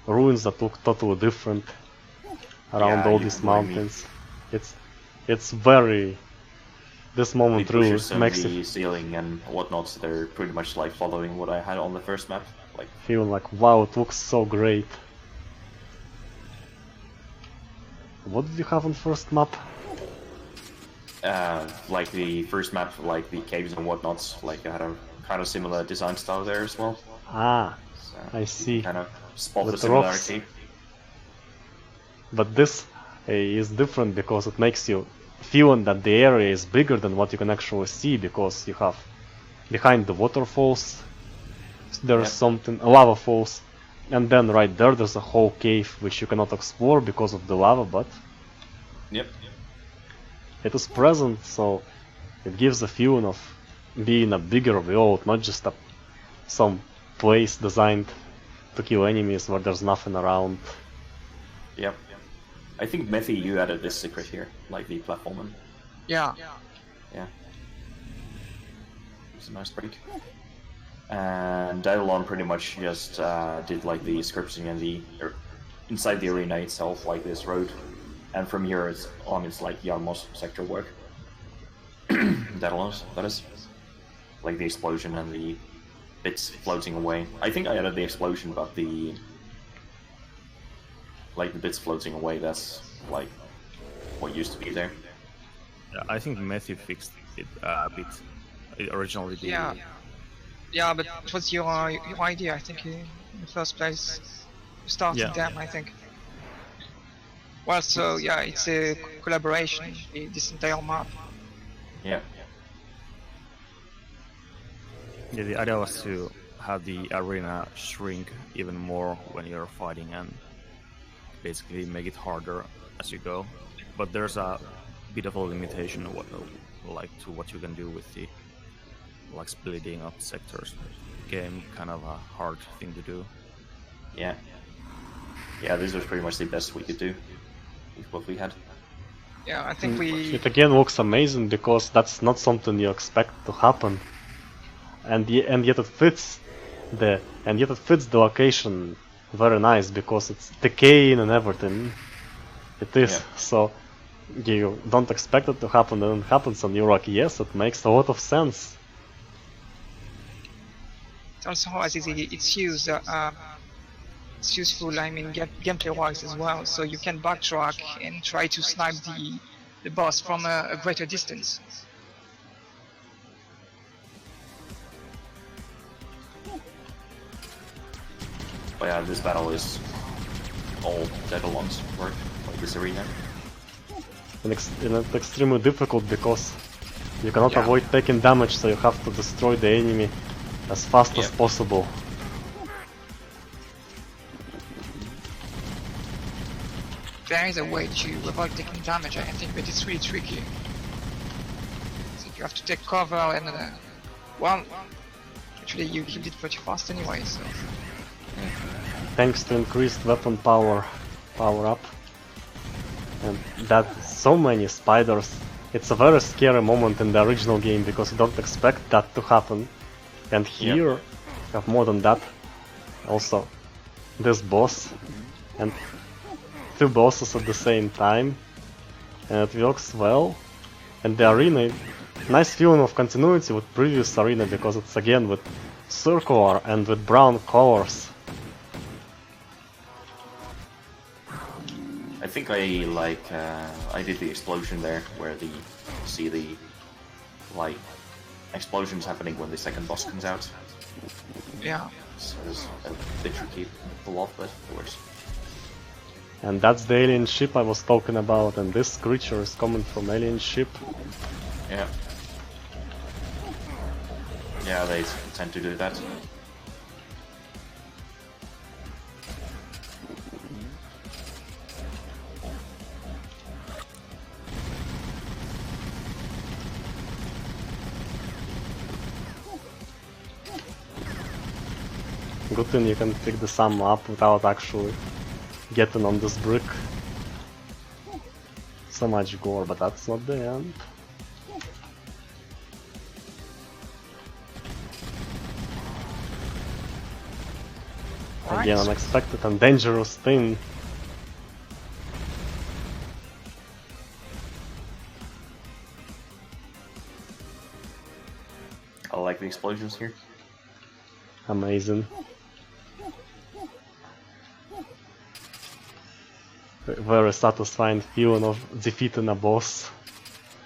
ruins that look totally different around Yeah, all you these can blame me. mountains. It's very... This The moment really bushes and makes the it ceiling and whatnot, they're pretty much like following what I had on the first map. Like, feel like, wow, it looks so great. What did you have on first map? like the first map, like the caves and whatnot, like I had a kind of similar design style there as well. Ah, So I you see. can kind of spot With the rocks. similarity. But this is different because it makes you feeling that the area is bigger than what you can actually see, because you have behind the waterfalls there's Yep. something, lava falls, and then right there there's a whole cave which you cannot explore because of the lava, but Yep. it is present, so it gives a feeling of being a bigger world, not just some place designed to kill enemies where there's nothing around. Yep. I think Methy, you added this secret here, like the platforming. Yeah. Yeah. It's a nice break. And Daedalon pretty much just did like the scripting and the inside the arena itself, like this road, and from here it's like Yarmos sector work. Daedalon's, that is, like the explosion and the bits floating away. I think I added the explosion, but the bits floating away, that's like what used to be there. Yeah, I think Matthew fixed it a bit. Originally, Yeah. Yeah, but it was your idea, I think, in the first place. You started Yeah. them, I think. Well, so yeah, it's a collaboration, this entire map. Yeah. Yeah, the idea was to have the arena shrink even more when you're fighting and basically make it harder as you go. But there's a bit of a limitation of to what you can do with the splitting up sectors. Game kind of a hard thing to do. Yeah. Yeah, this was pretty much the best we could do with what we had. Yeah, I think we... It again looks amazing because that's not something you expect to happen, and yet it fits the location very nice because it's decaying and everything. It is. Yeah. So you don't expect it to happen, and it happens, and you're like, yes, it makes a lot of sense. It also has its use. It's useful, I mean, gameplay-wise as well. So you can backtrack and try to snipe the boss from a greater distance. But yeah, this battle is all Daedalon's work, like this arena. And it's extremely difficult because you cannot Yeah. avoid taking damage, so you have to destroy the enemy as fast as Yeah. possible. There is a way to avoid taking damage, I think, but it's really tricky. So you have to take cover and well, actually you killed it pretty fast anyway. So Thanks to increased weapon power up, and that so many spiders. It's a very scary moment in the original game because you don't expect that to happen, and here you have more than that. Also, this boss and two bosses at the same time, and it works well. And the arena, nice feeling of continuity with previous arena because it's again with circular and with brown colors. I think I did the explosion there, where you see the explosions happening when the second boss comes out. yeah, So it's a bit tricky to pull off, but it works. And that's the alien ship I was talking about, and this creature is coming from alien ship. Yeah. Yeah, they tend to do that. Good thing you can pick the sum up without actually getting on this brick. So much gore, but that's not the end. Again, unexpected and dangerous thing. I like the explosions here. Amazing. Very satisfying feeling of defeating a boss.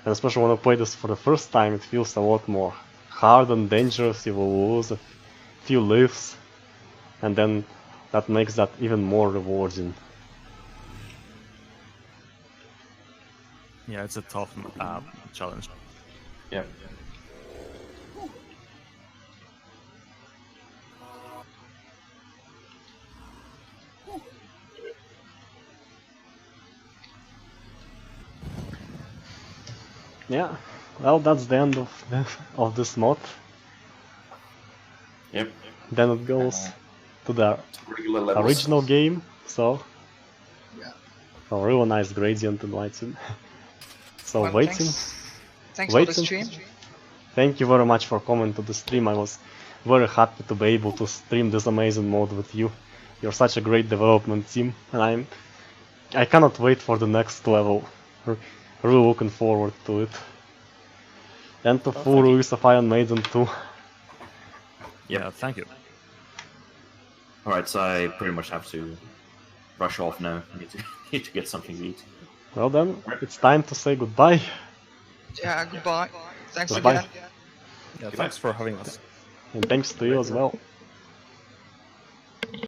And especially when you play this for the first time, it feels a lot more hard and dangerous. You will lose a few lives, and then that makes that even more rewarding. Yeah, it's a tough challenge. Yep. Yeah, well, that's the end of this mod. Yep. Then it goes to the Regular levels. original game, so Yeah. a really nice gradient and lighting. So Well, waiting. Thanks for the Waiting. stream. Thank you very much for coming to the stream. I was very happy to be able to stream this amazing mod with you. You're such a great development team, and I cannot wait for the next level. Really looking forward to it. And to full release of Iron Maiden 2. Yeah, thank you. Alright, so I pretty much have to rush off now. Need to get something to eat. Well then, it's time to say goodbye. Yeah, goodbye. Thanks Goodbye. again. Yeah, thanks for having us. And thanks to you as well.